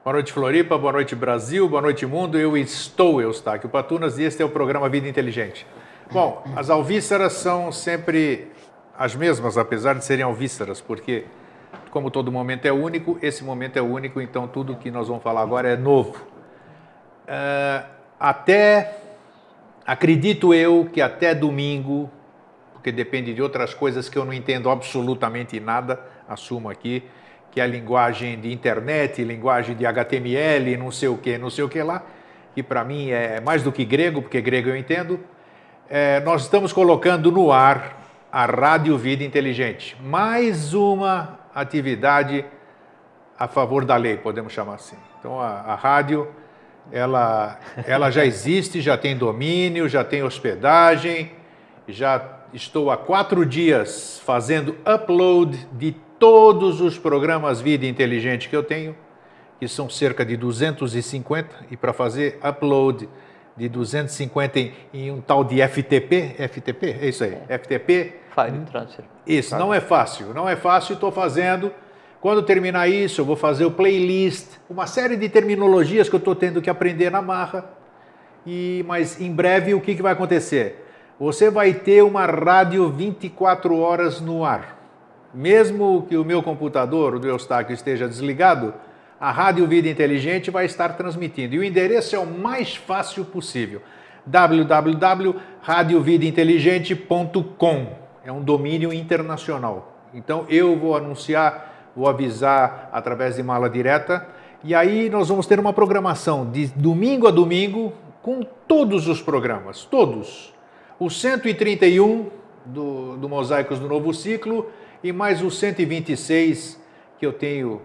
Boa noite, Floripa, boa noite, Brasil, boa noite, mundo. Eu estou Eustáquio Patunas e este é o programa Vida Inteligente. Bom, as alvíceras são sempre as mesmas, apesar de serem alvíceras, porque, como todo momento é único, esse momento é único, então tudo que nós vamos falar agora é novo. Acredito eu que até domingo, porque depende de outras coisas que eu não entendo absolutamente nada, assumo aqui, que é a linguagem de internet, linguagem de HTML, não sei o que lá, que para mim é mais do que grego, porque grego eu entendo. Nós estamos colocando no ar a Rádio Vida Inteligente, mais uma atividade a favor da lei, podemos chamar assim. Então a rádio, ela já existe, já tem domínio, já tem hospedagem, já estou há 4 dias fazendo upload de todos os programas Vida Inteligente que eu tenho, que são cerca de 250, e para fazer upload de 250 em um tal de FTP, é isso aí, FTP. File Transfer. Isso, não é fácil, estou fazendo. Quando terminar isso, eu vou fazer o playlist, uma série de terminologias que eu estou tendo que aprender na marra, mas em breve o que vai acontecer? Você vai ter uma rádio 24 horas no ar. Mesmo que o meu computador, o do Eustáquio, esteja desligado, a Rádio Vida Inteligente vai estar transmitindo. E o endereço é o mais fácil possível, www.radiovidainteligente.com. É um domínio internacional. Então eu vou anunciar, vou avisar através de mala direta, e aí nós vamos ter uma programação de domingo a domingo com todos os programas, todos. O 131 do Mosaicos do Novo Ciclo e mais o 126 que eu tenho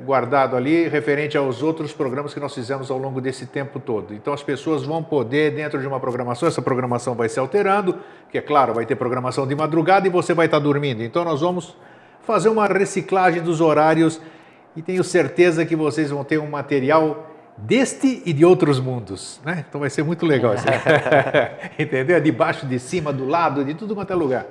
guardado ali, referente aos outros programas que nós fizemos ao longo desse tempo todo. Então as pessoas vão poder, dentro de uma programação, essa programação vai se alterando, que é claro, vai ter programação de madrugada e você vai estar dormindo. Então nós vamos fazer uma reciclagem dos horários e tenho certeza que vocês vão ter um material deste e de outros mundos, né? Então vai ser muito legal isso. Entendeu? De baixo, de cima, do lado, de tudo quanto é lugar.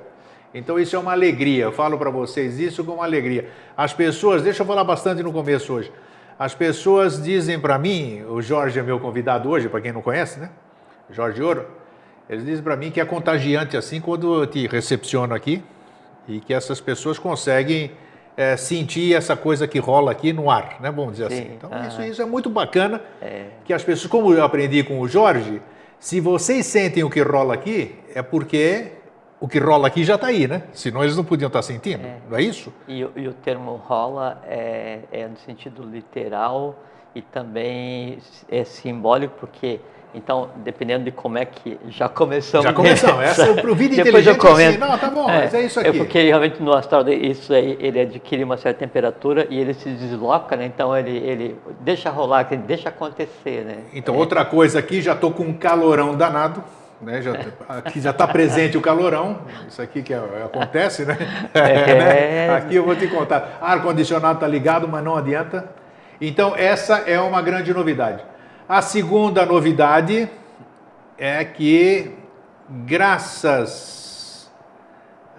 Então isso é uma alegria, eu falo para vocês isso com uma alegria. As pessoas, deixa eu falar bastante no começo hoje, as pessoas dizem para mim, o Jorge é meu convidado hoje, para quem não conhece, né? Jorge Ouro, eles dizem para mim que é contagiante assim quando eu te recepciono aqui e que essas pessoas conseguem sentir essa coisa que rola aqui no ar, né? Vamos dizer assim. Então isso é muito bacana, que as pessoas, como eu aprendi com o Jorge, se vocês sentem o que rola aqui, é porque o que rola aqui já está aí, né? Senão eles não podiam estar sentindo, não é isso? E o termo rola é no sentido literal e também é simbólico, porque, então, dependendo de como é que já começamos... Já começamos, essa é o Vida Depois Inteligente eu comento. assim, não, tá bom, mas é isso aqui. É porque realmente no astral isso aí, ele adquire uma certa temperatura e ele se desloca, né? Então ele deixa rolar, ele deixa acontecer, né? Então outra coisa aqui, já estou com um calorão danado, né? Aqui já está presente o calorão, isso aqui que acontece, né? Aqui eu vou te contar, ar-condicionado está ligado, mas não adianta. Então essa é uma grande novidade. A segunda novidade é que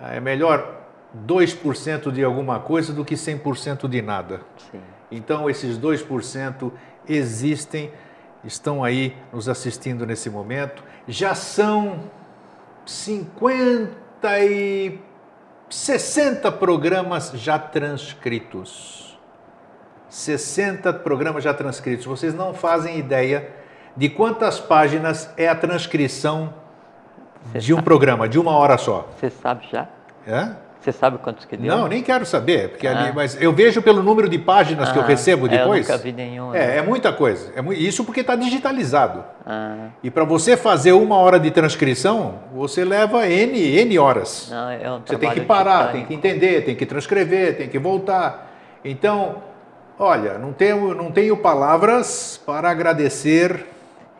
é melhor 2% de alguma coisa do que 100% de nada. Sim. Então esses 2% existem, estão aí nos assistindo nesse momento. Já são 60 programas já transcritos. 60 programas já transcritos. Vocês não fazem ideia de quantas páginas é a transcrição de um programa, de 1 hora só. Você sabe já? É? Você sabe quantos que deu? Não, nem quero saber, porque mas eu vejo pelo número de páginas que eu recebo depois. Eu nunca vi nenhum. É muita coisa. Isso porque está digitalizado. E para você fazer 1 hora de transcrição, você leva N horas. Não, você tem que parar, tem que entender, tem que transcrever, tem que voltar. Então, olha, não tenho palavras para agradecer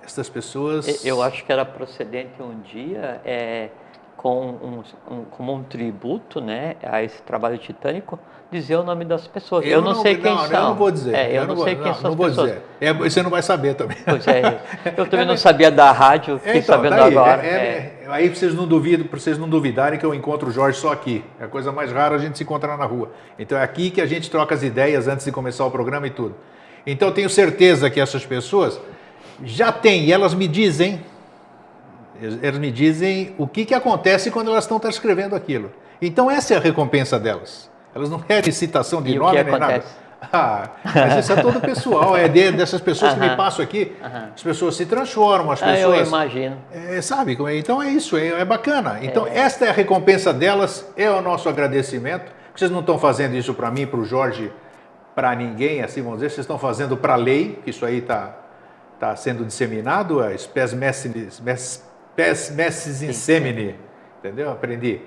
estas pessoas. Eu acho que era procedente um dia, como um tributo, né, a esse trabalho titânico, dizer o nome das pessoas. Eu não sei quem são. Eu não vou dizer. Eu não sei quem são as pessoas. Dizer. Você não vai saber também. Pois é. Eu também não sabia da rádio, fiquei sabendo agora. Aí vocês não duvidarem que eu encontro o Jorge só aqui. É a coisa mais rara a gente se encontrar na rua. Então é aqui que a gente troca as ideias antes de começar o programa e tudo. Então, eu tenho certeza que essas pessoas já têm, e elas me dizem o que acontece quando elas estão transcrevendo aquilo. Então, essa é a recompensa delas. Elas não querem citação de nome nem nada. Mas isso é todo pessoal, dessas pessoas que me passam aqui. As pessoas se transformam, as pessoas... Eu imagino. Sabe? Então é isso, é bacana. Então esta é a recompensa delas, é o nosso agradecimento. Vocês não estão fazendo isso para mim, para o Jorge, para ninguém, assim vamos dizer. Vocês estão fazendo para a lei, que isso aí está sendo disseminado, a spes messis in semine, entendeu? Aprendi.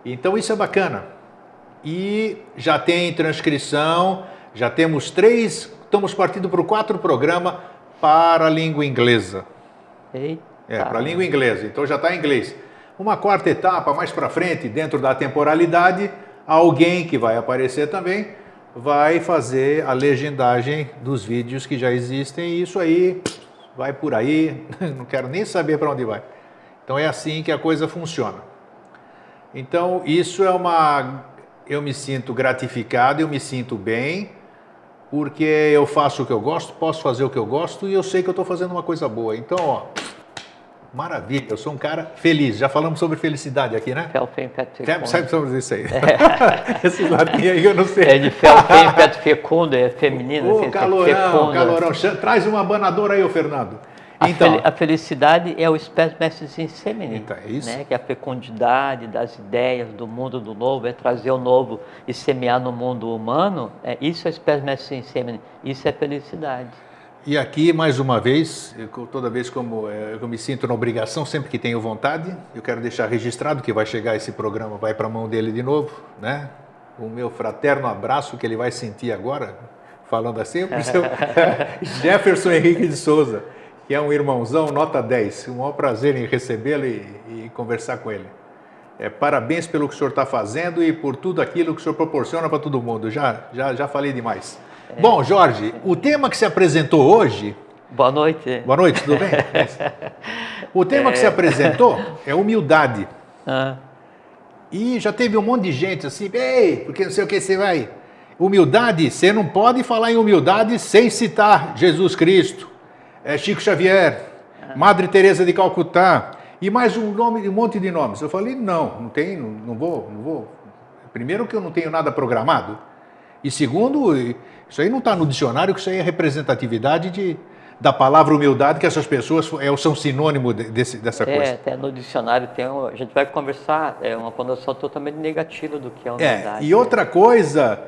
Então isso é bacana. E já tem transcrição, já temos 3, estamos partindo para o 4 programa para a língua inglesa. Para a língua inglesa, então já está em inglês. Uma 4ª etapa, mais para frente, dentro da temporalidade, alguém que vai aparecer também vai fazer a legendagem dos vídeos que já existem, e isso aí vai por aí, não quero nem saber para onde vai. Então é assim que a coisa funciona. Então isso eu me sinto gratificado, eu me sinto bem, porque eu faço o que eu gosto, posso fazer o que eu gosto e eu sei que eu estou fazendo uma coisa boa. Então, ó, maravilha, eu sou um cara feliz. Já falamos sobre felicidade aqui, né? Sabe sobre isso aí? Esse latim aí eu não sei. É de felfem, pet fecundo, é feminino. Calorão. Traz uma abanadora aí, ô Fernando. Então, a felicidade é o spes messis in semine, então, é isso. Né? Que é a fecundidade das ideias, do mundo do novo, é trazer o novo e semear no mundo humano. Isso é spes messis in semine, isso é felicidade. E aqui, mais uma vez, toda vez como eu me sinto na obrigação, sempre que tenho vontade, eu quero deixar registrado que vai chegar esse programa, vai para a mão dele de novo, né? O meu fraterno abraço que ele vai sentir agora, falando assim, Jefferson Henrique de Souza, que é um irmãozão, nota 10. Um maior prazer em recebê-lo e conversar com ele. Parabéns pelo que o senhor está fazendo e por tudo aquilo que o senhor proporciona para todo mundo. Já falei demais. Bom, Jorge, o tema que se apresentou hoje... Boa noite. Boa noite, tudo bem? O tema que se apresentou é humildade. E já teve um monte de gente assim, ei, porque não sei o que você vai... Humildade, você não pode falar em humildade sem citar Jesus Cristo. Chico Xavier, Madre Teresa de Calcutá e mais um monte de nomes. Eu falei, não vou. Primeiro que eu não tenho nada programado. E segundo, isso aí não está no dicionário, que isso aí é representatividade da palavra humildade, que essas pessoas são sinônimo dessa coisa. Até no dicionário a gente vai conversar, é uma conotação totalmente negativa do que é humildade. E outra coisa...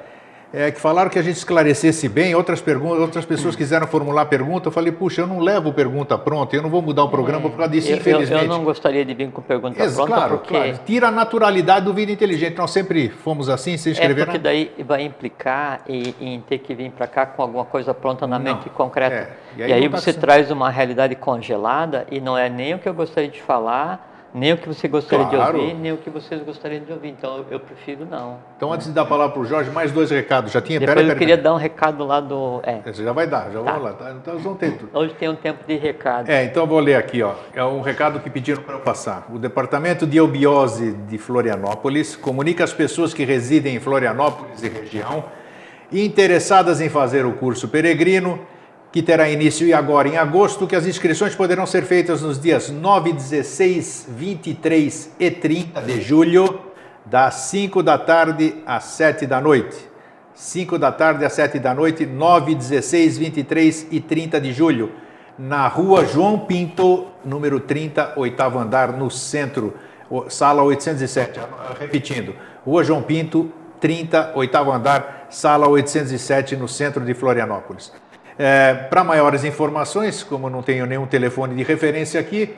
que falaram que a gente esclarecesse bem, outras pessoas quiseram formular pergunta, eu falei, puxa, eu não levo pergunta pronta, eu não vou mudar o programa por causa disso, infelizmente. Eu não gostaria de vir com pergunta pronta, claro, porque... Claro, tira a naturalidade do Vida Inteligente, nós sempre fomos assim, sem escrever porque daí vai implicar em ter que vir para cá com alguma coisa pronta na mente concreta. E aí você traz uma realidade congelada e não é nem o que eu gostaria de falar, nem o que você gostaria de ouvir, nem o que vocês gostariam de ouvir. Então, eu prefiro não. Então, antes de dar a palavra para o Jorge, mais 2 recados. Já tinha... Depois eu queria dar um recado lá do... Você já vai dar, vamos lá. Tá? Então, nós vamos ter tudo. Hoje tem um tempo de recado. Então, eu vou ler aqui. É um recado que pediram para eu passar. O Departamento de Eubiose de Florianópolis comunica às pessoas que residem em Florianópolis e região interessadas em fazer o curso peregrino, que terá início agora em agosto, que as inscrições poderão ser feitas nos dias 9, 16, 23 e 30 de julho, das 5 da tarde às 7 da noite. 5 da tarde às 7 da noite, 9, 16, 23 e 30 de julho, na rua João Pinto, número 30, 8º andar, no centro, sala 807. Repetindo, rua João Pinto, 30, 8º andar, sala 807, no centro de Florianópolis. Para maiores informações, como não tenho nenhum telefone de referência aqui,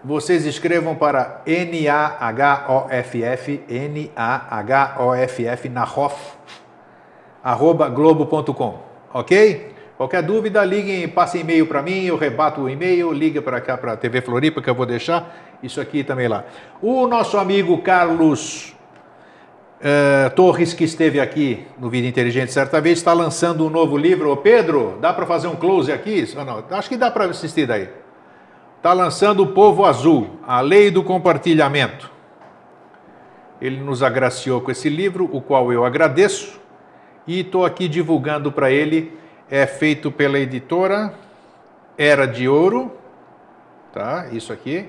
vocês escrevam para NAHOFF @globo.com, ok? Qualquer dúvida, liguem, passem e-mail para mim, eu rebato o e-mail, liga para cá, para a TV Floripa, que eu vou deixar isso aqui também lá. O nosso amigo Carlos Torres, que esteve aqui no Vida Inteligente certa vez, está lançando um novo livro. Ô Pedro, dá para fazer um close aqui? Não, acho que dá para assistir daí. Está lançando O Povo Azul, a Lei do Compartilhamento. Ele nos agraciou com esse livro, o qual eu agradeço, e estou aqui divulgando para ele é feito pela editora Era de Ouro, tá? Isso aqui.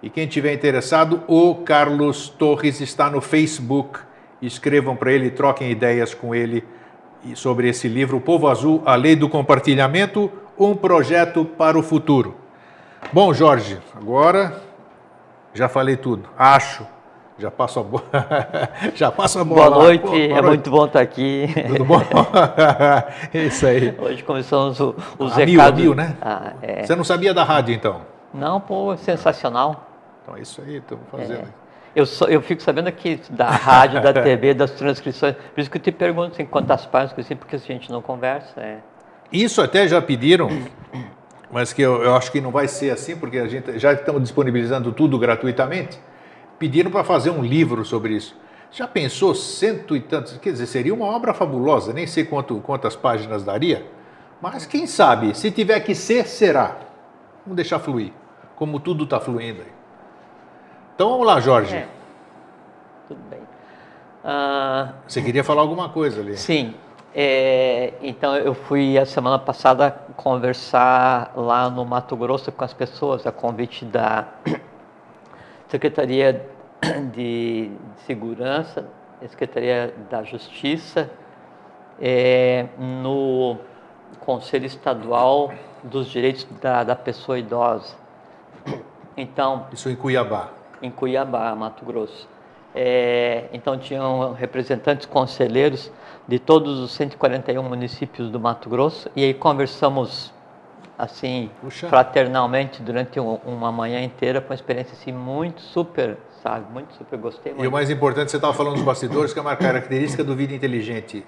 E quem tiver interessado, o Carlos Torres está no Facebook. Escrevam para ele, troquem ideias com ele sobre esse livro, O Povo Azul, a Lei do Compartilhamento, um projeto para o futuro. Bom, Jorge, agora já falei tudo. Acho. Já passo a bola. Já passo a bola. Boa noite, boa noite. Muito bom estar aqui. Tudo bom? É isso aí. Hoje começamos os recados. Mil, né? Você não sabia da rádio, então? Não, pô, sensacional. Então é isso aí, estamos fazendo. Eu fico sabendo aqui da rádio, da TV, das transcrições. Por isso que eu te pergunto em quantas páginas, assim, porque a gente não conversa. Isso até já pediram, mas que eu acho que não vai ser assim, porque a gente já estamos disponibilizando tudo gratuitamente. Pediram para fazer um livro sobre isso. Já pensou 100 e tantos? Quer dizer, seria uma obra fabulosa, nem sei quantas páginas daria, mas quem sabe, se tiver que ser, será. Vamos deixar fluir, como tudo está fluindo aí. Então vamos lá, Jorge. Tudo bem. Você queria falar alguma coisa ali? Sim. Então eu fui a semana passada conversar lá no Mato Grosso com as pessoas, a convite da Secretaria de Segurança, Secretaria da Justiça, no Conselho Estadual dos Direitos da Pessoa Idosa. Então, isso em Cuiabá. Em Cuiabá, Mato Grosso. Então tinham representantes conselheiros de todos os 141 municípios do Mato Grosso e aí conversamos assim, fraternalmente durante uma manhã inteira, com uma experiência assim muito super, sabe, muito super, gostei muito. E o mais importante, você estava falando dos bastidores, que é uma característica do Vida Inteligente.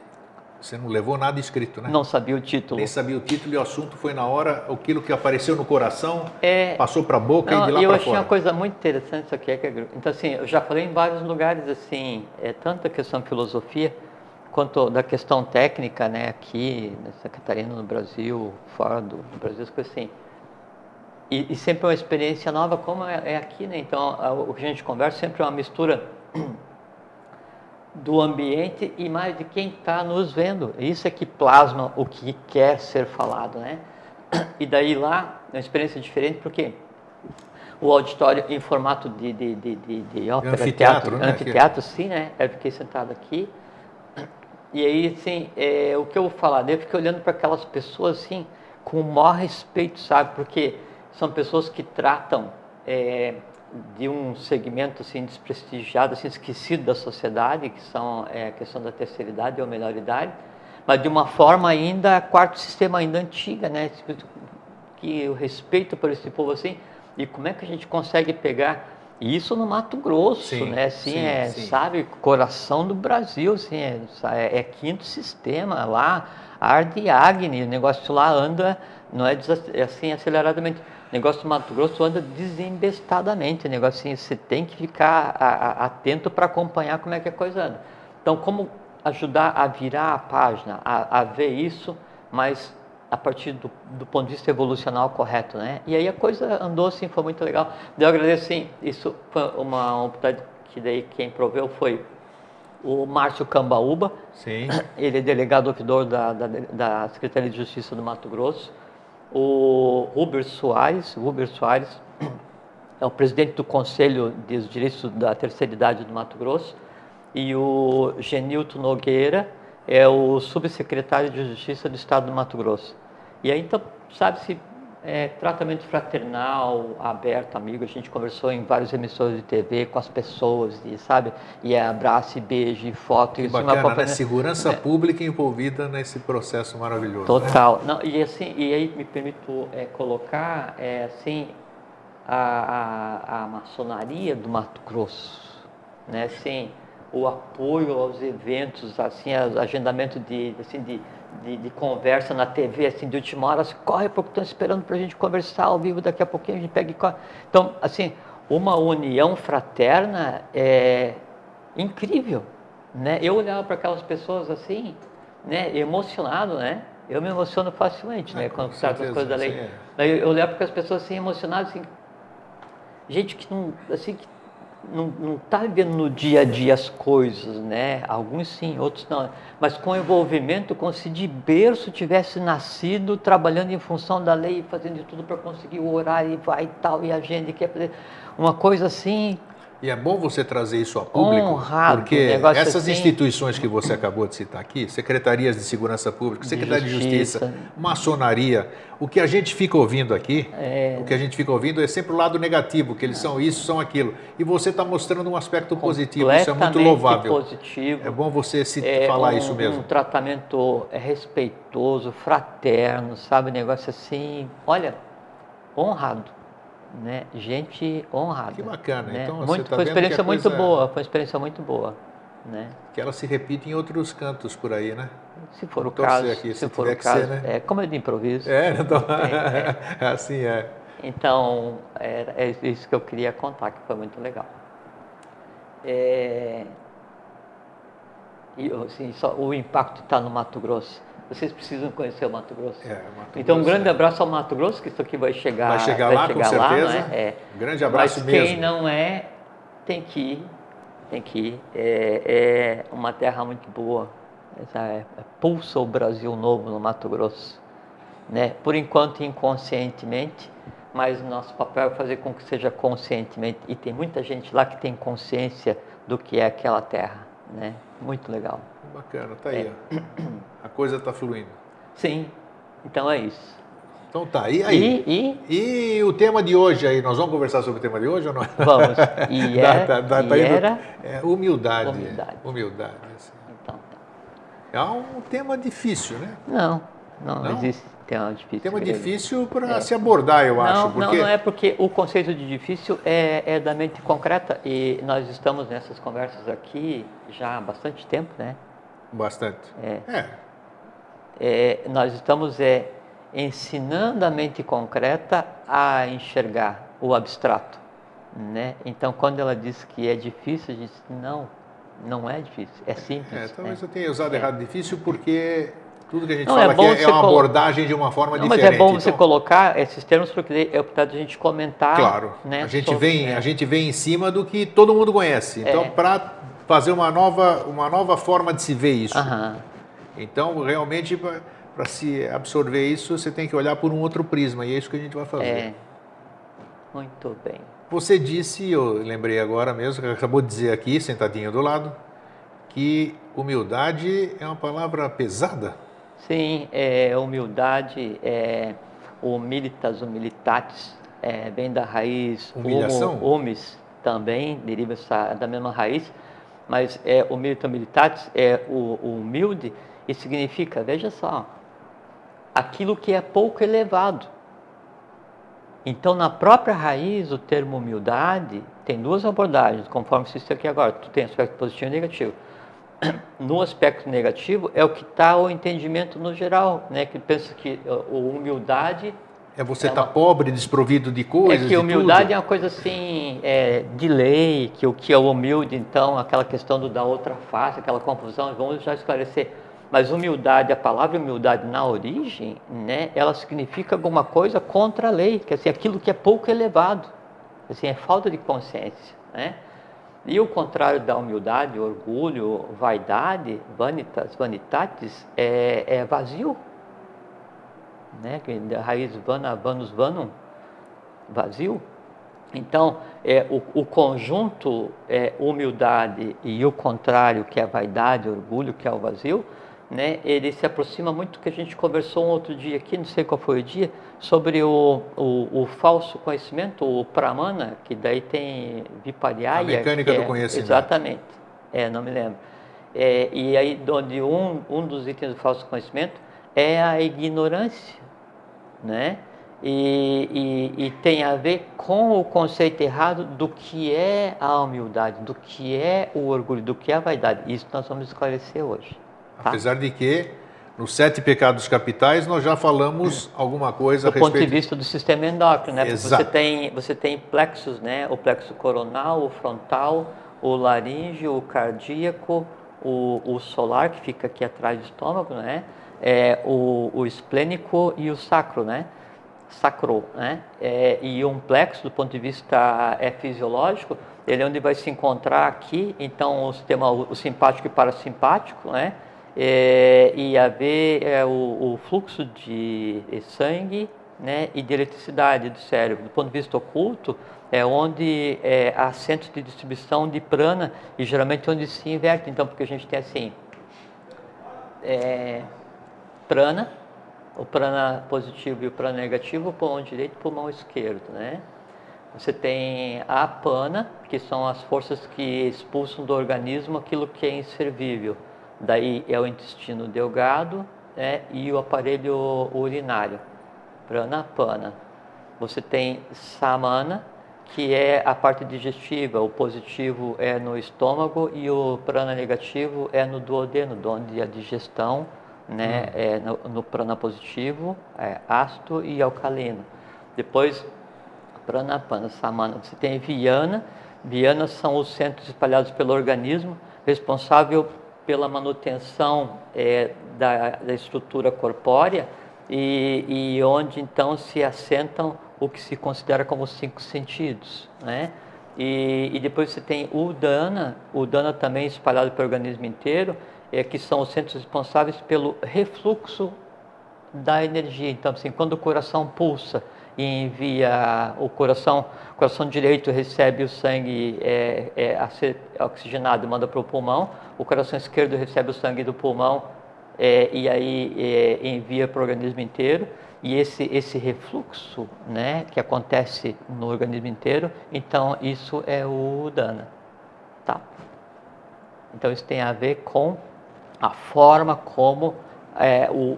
Você não levou nada escrito, né? Não sabia o título. Nem sabia o título e o assunto foi na hora, aquilo que apareceu no coração, passou para a boca e de lá para fora. Eu achei uma coisa muito interessante isso aqui. Então, assim, eu já falei em vários lugares, assim, tanto a questão de filosofia, quanto da questão técnica, né, aqui na Santa Catarina, no Brasil, fora do Brasil, as coisas assim. E sempre uma experiência nova, como é aqui, né? Então, o que a gente conversa sempre é uma mistura do ambiente e mais de quem está nos vendo. Isso é que plasma o que quer ser falado, né? E daí lá, é uma experiência diferente, porque o auditório em formato de ópera, anfiteatro, né? Anfiteatro, sim, né? Eu fiquei sentado aqui. E aí, assim, o que eu vou falar? Eu fiquei olhando para aquelas pessoas, assim, com o maior respeito, sabe? Porque são pessoas que tratam de um segmento assim desprestigiado, assim esquecido da sociedade, que são a questão da terceira idade ou melhor idade, mas de uma forma ainda quarto sistema, ainda antiga, né? Que eu respeito por esse povo assim. E como é que a gente consegue pegar isso no Mato Grosso, sim, né? Assim, sim. Sabe, coração do Brasil, assim, é quinto sistema lá, arde Agni, o negócio lá anda, não é assim aceleradamente. O negócio do Mato Grosso anda desembestadamente, o negócio assim, você tem que ficar atento para acompanhar como é que a coisa anda. Então, como ajudar a virar a página, a ver isso, mas a partir do ponto de vista evolucional correto, né? E aí a coisa andou assim, foi muito legal. Eu agradeço, sim, isso foi uma oportunidade que daí quem proveu foi o Márcio Cambaúba. Sim. Ele é delegado ouvidor da Secretaria de Justiça do Mato Grosso. O Ruber Soares é o presidente do Conselho dos Direitos da Terceira Idade do Mato Grosso, e o Genilton Nogueira é o subsecretário de Justiça do Estado do Mato Grosso. E aí, então, sabe-se, tratamento fraternal, aberto, amigo, a gente conversou em vários emissores de TV com as pessoas, sabe? E abraço, e beijo, e foto. Que bacana, né? Segurança pública envolvida nesse processo maravilhoso. Total. Né? Não, e assim, e aí me permito colocar, assim, a maçonaria do Mato Grosso, né? Assim, o apoio aos eventos, assim, agendamento de conversa na TV, assim, de última hora, assim, corre porque estão esperando para a gente conversar ao vivo, daqui a pouquinho a gente pega e corre. Então, assim, uma união fraterna é incrível, né? Eu olhava para aquelas pessoas assim, né, emocionado, né? Eu me emociono facilmente, né, quando trato as coisas da lei. Eu olhava para as pessoas assim, emocionadas, assim, gente que não, assim, que não está vivendo no dia a dia as coisas, né? Alguns sim, outros não. Mas com envolvimento, como se de berço tivesse nascido, trabalhando em função da lei, fazendo de tudo para conseguir o horário e vai e tal, e a gente quer fazer uma coisa assim. E é bom você trazer isso a público, honrado, porque essas assim, instituições que você acabou de citar aqui, secretarias de segurança pública, secretaria de justiça, maçonaria, o que a gente fica ouvindo aqui, o que a gente fica ouvindo é sempre o lado negativo, que eles são isso, são aquilo. E você está mostrando um aspecto positivo, isso é muito louvável. Positivo. É bom você falar isso mesmo. Um tratamento respeitoso, fraterno, sabe, negócio assim, olha, honrado. Né? Gente honrada. Que bacana. Né? Então, foi uma experiência muito boa, foi uma experiência muito boa. Né? Que ela se repita em outros cantos por aí, né? Se for o caso, aqui, se for o caso, ser, né? Como é de improviso. Então, assim é. Então, é isso que eu queria contar, que foi muito legal. E assim, o impacto está no Mato Grosso. Vocês precisam conhecer o Mato Grosso. Então, um grande abraço ao Mato Grosso, que isso aqui vai chegar lá. Vai chegar lá, com certeza. Né? Um grande abraço Mas mesmo. Quem não tem que ir. Tem que ir. É uma terra muito boa. Pulsa o Brasil novo no Mato Grosso. Né? Por enquanto, inconscientemente, mas o nosso papel é fazer com que seja conscientemente. E tem muita gente lá que tem consciência do que é aquela terra. Né? Muito legal. Bacana, tá aí. A coisa está fluindo. Sim, então é isso. Então tá, e aí? E o tema de hoje aí? Nós vamos conversar sobre o tema de hoje ou não? Vamos. Humildade. Humildade. Assim. Então tá. É um tema difícil, né? Não existe tema difícil. Tema difícil para se abordar, eu acho. Porque... Não é porque o conceito de difícil é da mente concreta e nós estamos nessas conversas aqui já há bastante tempo, né? Bastante. Nós estamos ensinando a mente concreta a enxergar o abstrato, né? Então, quando ela diz que é difícil, a gente diz, não é difícil, é simples. Talvez eu tenha usado errado difícil porque tudo que a gente fala aqui é uma abordagem de uma forma diferente. Mas é bom você colocar esses termos porque é para a gente comentar. Claro, né, a gente vem em cima do que todo mundo conhece. Então, para fazer uma nova forma de se ver isso. Então, realmente, para se absorver isso, você tem que olhar por um outro prisma, e é isso que a gente vai fazer. Muito bem. Você disse, eu lembrei agora mesmo, acabou de dizer aqui, sentadinho do lado, que humildade é uma palavra pesada. Sim, humildade, humilitas, humilitatis, vem da raiz humis, também deriva da mesma raiz, mas humilita, humilitatis o humilde e significa, veja só, aquilo que é pouco elevado. Então, na própria raiz, o termo humildade tem duas abordagens, conforme se disse aqui agora, tu tem aspecto positivo e negativo. No aspecto negativo é o que está o entendimento no geral, né? Que pensa que a humildade é você estar pobre, desprovido de coisas. É que humildade é uma coisa assim de lei, que o que é o humilde, então aquela questão da outra face, aquela confusão, vamos já esclarecer. Mas humildade, a palavra humildade na origem, né? Ela significa alguma coisa contra a lei, que assim aquilo que é pouco elevado, assim é falta de consciência, né? E o contrário da humildade, orgulho, vaidade, vanitas, vanitatis, é vazio. Né? Da raiz vana, vanus, vanum, vazio. Então, o conjunto humildade e o contrário, que é a vaidade, orgulho, que é o vazio, né? Ele se aproxima muito do que a gente conversou um outro dia aqui, não sei qual foi o dia, sobre o falso conhecimento, o pramana, que daí tem vipariaya. A mecânica do conhecimento. Exatamente, não me lembro. E aí, onde um dos itens do falso conhecimento é a ignorância, né? E tem a ver com o conceito errado do que é a humildade, do que é o orgulho, do que é a vaidade. Isso nós vamos esclarecer hoje. Tá? Apesar de que, nos 7 pecados capitais, nós já falamos alguma coisa a respeito... Do ponto de vista do sistema endócrino, né? Exato. Você tem plexos, né? O plexo coronal, o frontal, o laríngeo, o cardíaco, o solar, que fica aqui atrás do estômago, né? O esplênico e o sacro, né? sacrou, né? E um plexo, do ponto de vista fisiológico, ele é onde vai se encontrar aqui, então, o sistema o simpático e parasimpático, né? E haver o fluxo de sangue, né? E de eletricidade do cérebro. Do ponto de vista oculto, é onde há centros de distribuição de prana e geralmente onde se inverte, então, porque a gente tem assim, prana, o prana positivo e o prana negativo, o pulmão direito e o pulmão esquerdo, né? Você tem a apana, que são as forças que expulsam do organismo aquilo que é inservível. Daí é o intestino delgado, né? E o aparelho urinário, prana, apana. Você tem samana, que é a parte digestiva, o positivo é no estômago e o prana negativo é no duodeno, onde a digestão, né, no prana positivo, ácido e alcalino. Depois, prana, apana, samana. Você tem viana. Vianas são os centros espalhados pelo organismo, responsável pela manutenção da estrutura corpórea e onde então se assentam o que se considera como os 5 sentidos, né? E depois você tem o Dana também espalhado pelo organismo inteiro, que são os centros responsáveis pelo refluxo da energia. Então, assim, quando o coração pulsa e envia o coração direito recebe o sangue oxigenado e manda para o pulmão, o coração esquerdo recebe o sangue do pulmão e aí envia para o organismo inteiro. E esse refluxo, né, que acontece no organismo inteiro, então isso é o Dana, tá? Então isso tem a ver com a forma como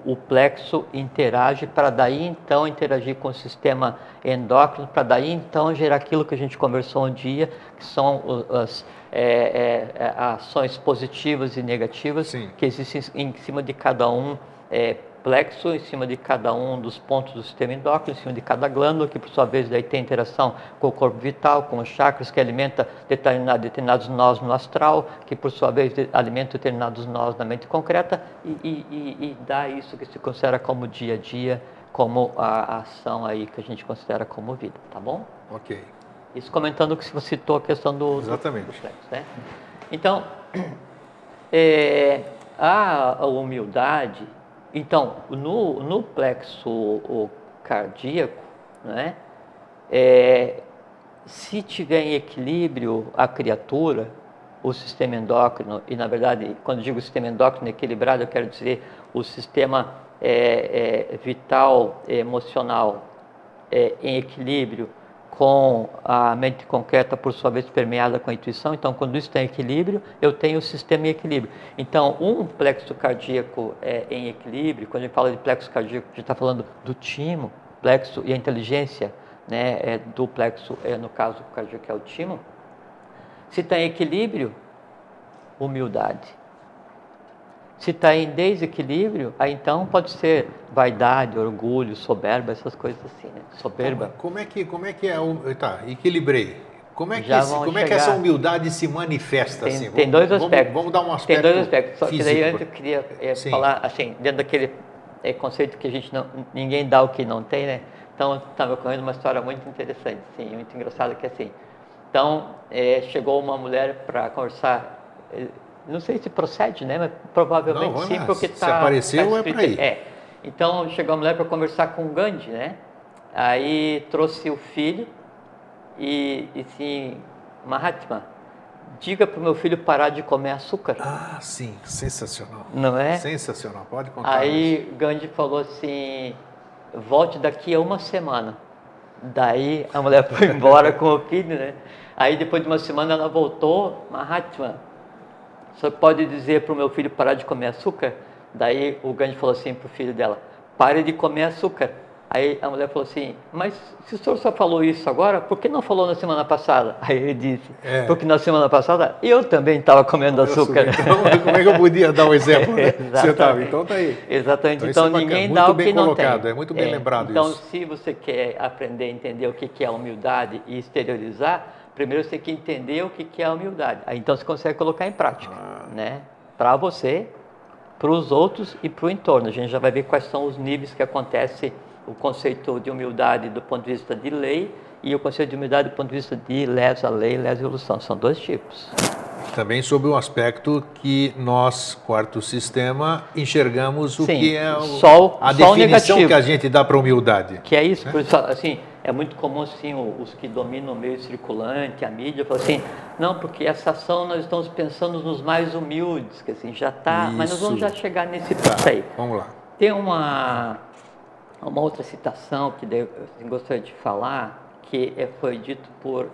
o plexo interage, para daí então interagir com o sistema endócrino, para daí então gerar aquilo que a gente conversou um dia, que são as ações positivas e negativas. Sim. Que existem em cima de cada um plexo, em cima de cada um dos pontos do sistema endócrino, em cima de cada glândula, que por sua vez daí tem interação com o corpo vital, com os chakras, que alimenta determinados nós no astral, que por sua vez alimenta determinados nós na mente concreta e dá isso que se considera como dia a dia, como a ação aí que a gente considera como vida, tá bom? Ok. Isso comentando o que você citou, a questão do plexo, né? Então, a humildade. Então, no plexo cardíaco, né, se tiver em equilíbrio a criatura, o sistema endócrino, e na verdade, quando digo sistema endócrino equilibrado, eu quero dizer o sistema vital, emocional em equilíbrio com a mente concreta, por sua vez permeada com a intuição. Então, quando isso está em equilíbrio, eu tenho o sistema em equilíbrio. Então, um plexo cardíaco em equilíbrio, quando a gente fala de plexo cardíaco, a gente está falando do timo, plexo e a inteligência, né, do plexo, no caso cardíaco é o timo. Se está em equilíbrio, humildade. Se está em desequilíbrio, aí então pode ser vaidade, orgulho, soberba, essas coisas assim, né? Soberba. Como é que tá, equilibrei. Como é que essa humildade se manifesta? Tem dois aspectos. Vamos dar um aspecto. Tem dois aspectos. Só físico. Que daí antes eu queria falar assim, dentro daquele conceito que ninguém dá o que não tem, né? Então, estava ocorrendo uma história muito interessante, assim, muito engraçada, que assim. Então, chegou uma mulher para conversar. Não sei se procede, né? Mas provavelmente sim, porque se apareceu é para ir. Então, chegou a mulher para conversar com o Gandhi, né? Aí trouxe o filho e assim, Mahatma, diga para o meu filho parar de comer açúcar. Ah, sim, sensacional. Não é? Sensacional, pode contar. Aí Gandhi falou assim, volte daqui a uma semana. Daí a mulher foi embora com o filho, né? Aí depois de uma semana ela voltou, Mahatma, você pode dizer para o meu filho parar de comer açúcar? Daí o Gandhi falou assim para o filho dela, pare de comer açúcar. Aí a mulher falou assim, mas se o senhor só falou isso agora, por que não falou na semana passada? Aí ele disse, porque na semana passada eu também estava comendo açúcar. Então, como é que eu podia dar um exemplo? Né? Então tá aí. Exatamente, então ninguém dá o que não tem. É muito bem lembrado então, isso. Então, se você quer aprender a entender o que é humildade e exteriorizar, primeiro você tem que entender o que é a humildade. Aí então você consegue colocar em prática, né? Para você, para os outros e para o entorno. A gente já vai ver quais são os níveis que acontecem o conceito de humildade do ponto de vista de lei e o conceito de humildade do ponto de vista de lesa lei e lesa evolução. São dois tipos. Também sob o aspecto que nós, quarto sistema, enxergamos o que é a definição que a gente dá para a humildade. Que é isso, por isso, assim, é muito comum assim, os que dominam o meio circulante, a mídia, falam assim, não, porque essa ação nós estamos pensando nos mais humildes, que assim, já está, mas nós vamos já chegar nesse ponto aí. Vamos lá. Tem uma outra citação que eu gostaria de falar, que foi dito por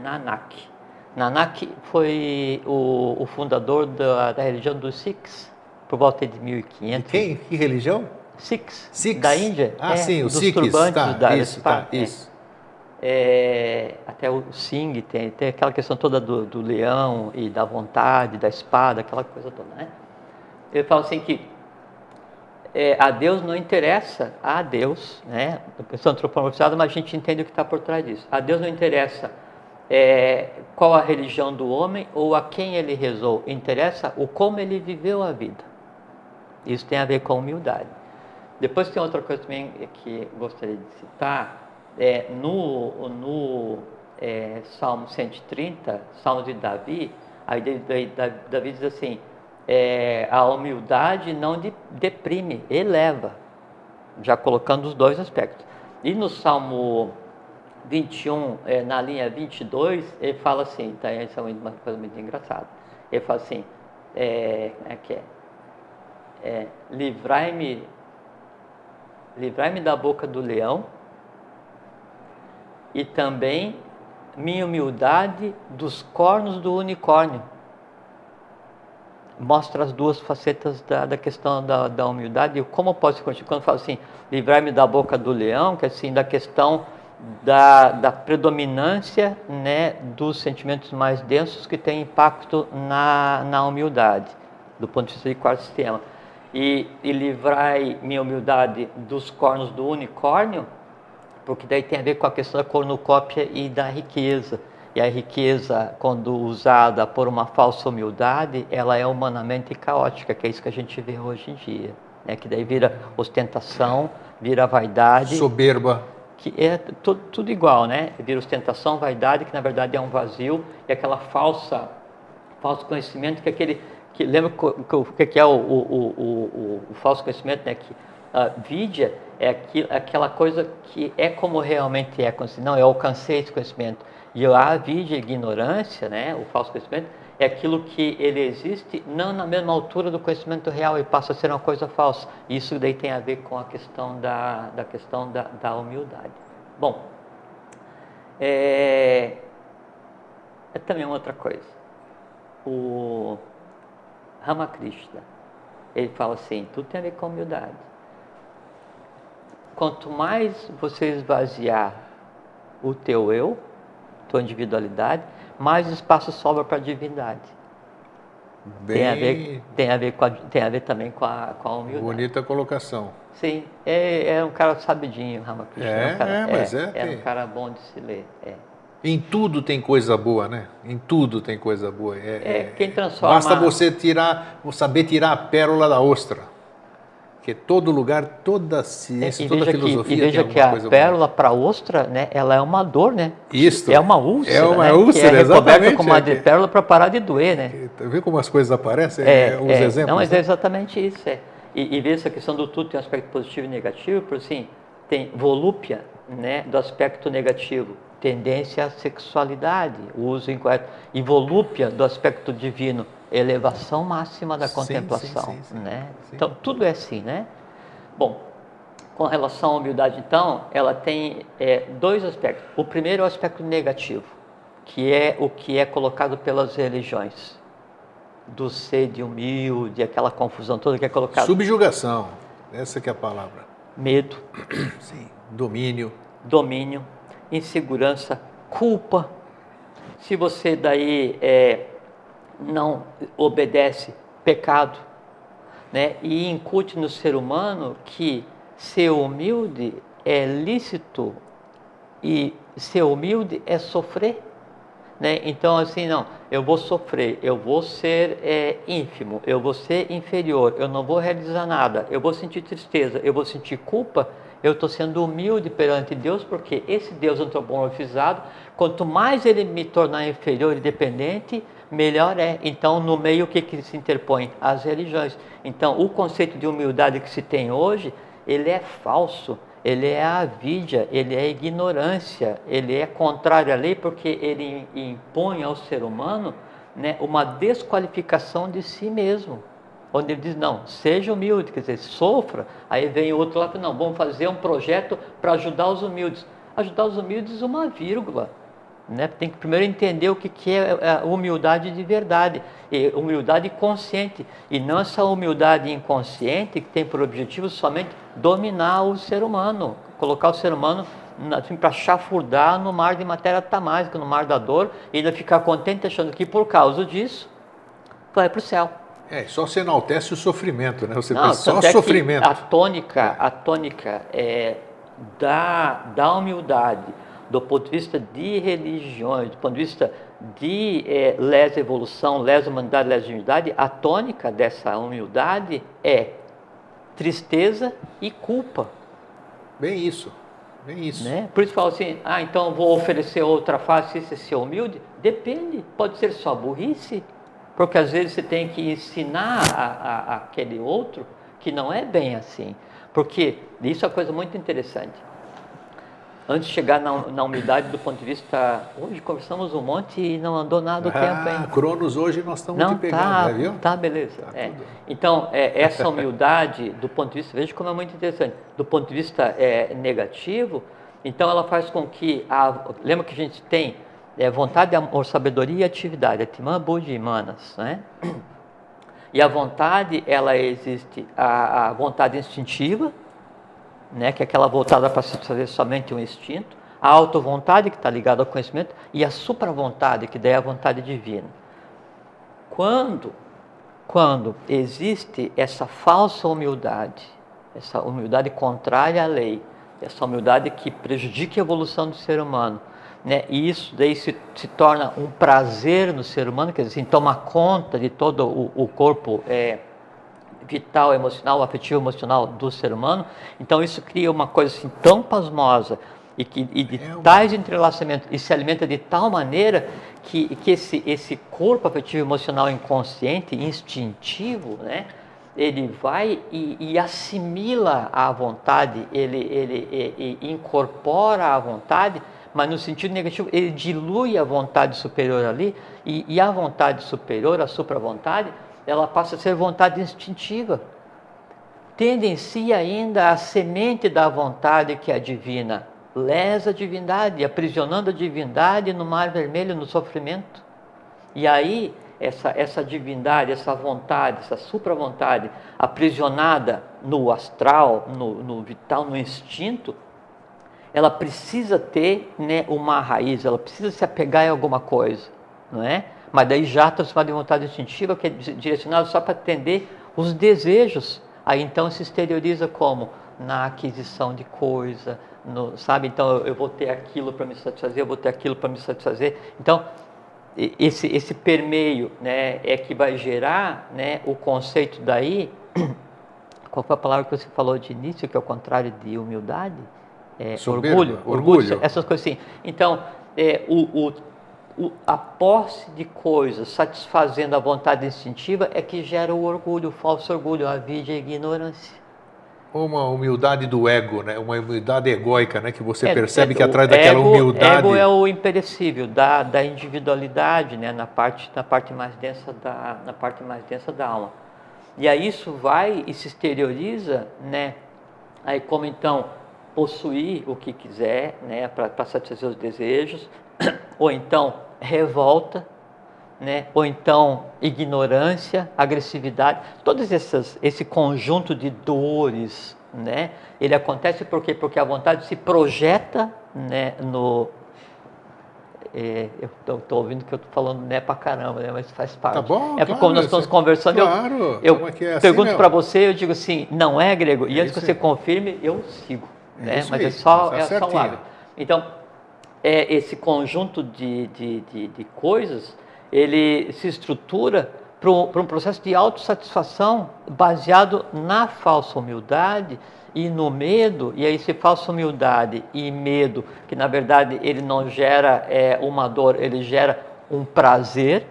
Nanak. Nanak foi o fundador da religião dos Sikhs, por volta de 1500. E que religião? Sikhs, da Índia. Sim, os Sikhs. Turbantes da isso, espada. Isso. Até o Singh tem aquela questão toda do leão e da vontade, da espada, aquela coisa toda, né? Ele fala assim que a Deus não interessa, a Deus, né? A pessoa antropomorfizada, mas a gente entende o que está por trás disso. A Deus não interessa qual a religião do homem ou a quem ele rezou, interessa o como ele viveu a vida. Isso tem a ver com humildade. Depois tem outra coisa também que gostaria de citar, no Salmo 130, Salmo de Davi, aí Davi diz assim, a humildade não deprime, eleva, já colocando os dois aspectos. E no Salmo 21, na linha 22, ele fala assim, tá? Essa é uma coisa muito engraçada. Ele fala assim, livrai-me da boca do leão e também minha humildade dos cornos do unicórnio. Mostra as duas facetas da questão da humildade e como pode se constituir. Quando fala assim, livrai-me da boca do leão, que é assim, da questão da predominância, né, dos sentimentos mais densos que tem impacto na humildade, do ponto de vista de quarto sistema. E livrai minha humildade dos cornos do unicórnio, porque daí tem a ver com a questão da cornucópia e da riqueza. E a riqueza, quando usada por uma falsa humildade, ela é humanamente caótica, que é isso que a gente vê hoje em dia, né? Que daí vira ostentação, vira vaidade. Soberba. Que é tudo igual, né? Vira ostentação, vaidade, que na verdade é um vazio, e aquela falso conhecimento, que lembra o que é o falso conhecimento, né? Que vidya é aquela coisa que é como realmente é, não, eu alcancei esse conhecimento. E a vidya, ignorância, né? O falso conhecimento, é aquilo que ele existe não na mesma altura do conhecimento real e passa a ser uma coisa falsa. Isso daí tem a ver com a questão da humildade. Bom, é também outra coisa. O Ramakrishna, ele fala assim, tudo tem a ver com humildade. Quanto mais você esvaziar o teu eu, tua individualidade, mais espaço sobra para a divindade. Tem a ver também com a humildade. Bonita colocação. Sim, é um cara sabidinho, Ramakrishna. É um cara bom de se ler. Em tudo tem coisa boa, né? Em tudo tem coisa boa. Quem transforma... Basta você saber tirar a pérola da ostra. Porque todo lugar, toda ciência, toda filosofia. E veja que a pérola para a ostra, né, ela é uma dor, né? Isso. É uma úlcera. É uma úlcera, exatamente. É recoberta com uma de pérola para parar de doer, né? Vê como as coisas aparecem? Os exemplos. Não, mas é exatamente isso. E veja essa questão do tudo tem um aspecto positivo e negativo, por assim, tem volúpia, né, do aspecto negativo, tendência à sexualidade, o uso incorreto, e volúpia do aspecto divino, elevação máxima da contemplação, sim, né? Sim. Então, tudo é assim, né? Bom, com relação à humildade, então, ela tem dois aspectos. O primeiro é o aspecto negativo, que é o que é colocado pelas religiões, do ser de humilde, aquela confusão toda que é colocada. Subjugação, essa que é a palavra. Medo. Sim. Domínio, insegurança, culpa. Se você daí não obedece, pecado, né? E incute no ser humano que ser humilde é lícito e ser humilde é sofrer, né? Então assim, não, eu vou sofrer, eu vou ser ínfimo, eu vou ser inferior, eu não vou realizar nada, eu vou sentir tristeza, eu vou sentir culpa. Eu estou sendo humilde perante Deus, porque esse Deus antropomorfizado, quanto mais ele me tornar inferior e dependente, melhor é. Então, no meio, o que se interpõe? As religiões. Então, o conceito de humildade que se tem hoje, ele é falso, ele é avídia, ele é ignorância, ele é contrário à lei, porque ele impõe ao ser humano, né, uma desqualificação de si mesmo. Onde ele diz, não, seja humilde, quer dizer, sofra. Aí vem o outro lá, não, vamos fazer um projeto para ajudar os humildes. Ajudar os humildes, uma vírgula. Né? Tem que primeiro entender o que é a humildade de verdade, e humildade consciente, e não essa humildade inconsciente que tem por objetivo somente dominar o ser humano, colocar o ser humano assim, para chafurdar no mar de matéria tamásica, no mar da dor, e ainda ficar contente achando que por causa disso vai para o céu. Só se enaltece o sofrimento, né? Você não, só sofrimento. A tônica da humildade, do ponto de vista de religiões, do ponto de vista de lesa evolução, lesa humanidade, lesa divindade, a tônica dessa humildade é tristeza e culpa. Bem isso. Né? Por isso falo assim, então vou oferecer outra face e ser humilde? Depende, pode ser só burrice, porque às vezes você tem que ensinar aquele outro que não é bem assim. Porque isso é uma coisa muito interessante. Antes de chegar na humildade do ponto de vista... Hoje conversamos um monte e não andou nada o tempo, hein? Cronos hoje nós estamos te pegando, viu? Tá, beleza. Então, essa humildade, do ponto de vista... Veja como é muito interessante. Do ponto de vista negativo, então ela faz com que... lembra que a gente tem vontade, amor, sabedoria e atividade. Atimã, Buddhi e Manas, né? E a vontade, ela existe... A vontade instintiva, né, que é aquela voltada para satisfazer somente um instinto, a auto-vontade, que está ligada ao conhecimento, e a supra-vontade, que daí é a vontade divina. Quando existe essa falsa humildade, essa humildade contrária à lei, essa humildade que prejudica a evolução do ser humano, né, e isso daí se torna um prazer no ser humano, quer dizer, assim, toma conta de todo o corpo vital, emocional, afetivo, emocional do ser humano, então isso cria uma coisa assim tão pasmosa e de tais entrelaçamentos, e se alimenta de tal maneira que esse corpo afetivo, emocional, inconsciente, instintivo, né, ele vai e assimila a vontade, ele incorpora a vontade, mas no sentido negativo, ele dilui a vontade superior ali, e a vontade superior, a supra-vontade, ela passa a ser vontade instintiva. Tende em si ainda a semente da vontade que é a divina, lesa a divindade, aprisionando a divindade no mar vermelho, no sofrimento. E aí, essa divindade, essa vontade, essa supra-vontade, aprisionada no astral, no vital, no instinto, ela precisa ter, né, uma raiz, ela precisa se apegar em alguma coisa, não é? Mas daí já transformado em vontade instintiva, que é direcionado só para atender os desejos. Aí então se exterioriza como? Na aquisição de coisa, sabe? Então eu vou ter aquilo para me satisfazer, eu vou ter aquilo para me satisfazer. Então esse permeio, né, é que vai gerar, né, o conceito daí. Qual foi a palavra que você falou de início, que é o contrário de humildade? Orgulho, essas coisas assim. Então, a posse de coisas satisfazendo a vontade instintiva é que gera o orgulho, o falso orgulho, a avidya e a ignorância. Uma humildade do ego, né? Uma humildade egóica, né? Que você percebe que atrás daquela humildade... Ego é o imperecível da individualidade, né? na parte mais densa da alma. E aí isso vai e se exterioriza, né? Aí como então possuir o que quiser, né? Para satisfazer os desejos, ou então revolta, né? Ou então ignorância, agressividade, todos esse conjunto de dores, né? Ele acontece por quê? Porque a vontade se projeta, né, eu estou ouvindo que eu estou falando né pra caramba, né, mas faz parte. Tá bom, porque como nós estamos conversando, eu pergunto para você, eu digo assim, não é grego? E antes que você confirme, eu sigo. Né? Mas é só um hábito. Então, esse conjunto de coisas, ele se estrutura para um processo de autossatisfação baseado na falsa humildade e no medo. E aí, se falsa humildade e medo, que na verdade ele não gera uma dor, ele gera um prazer,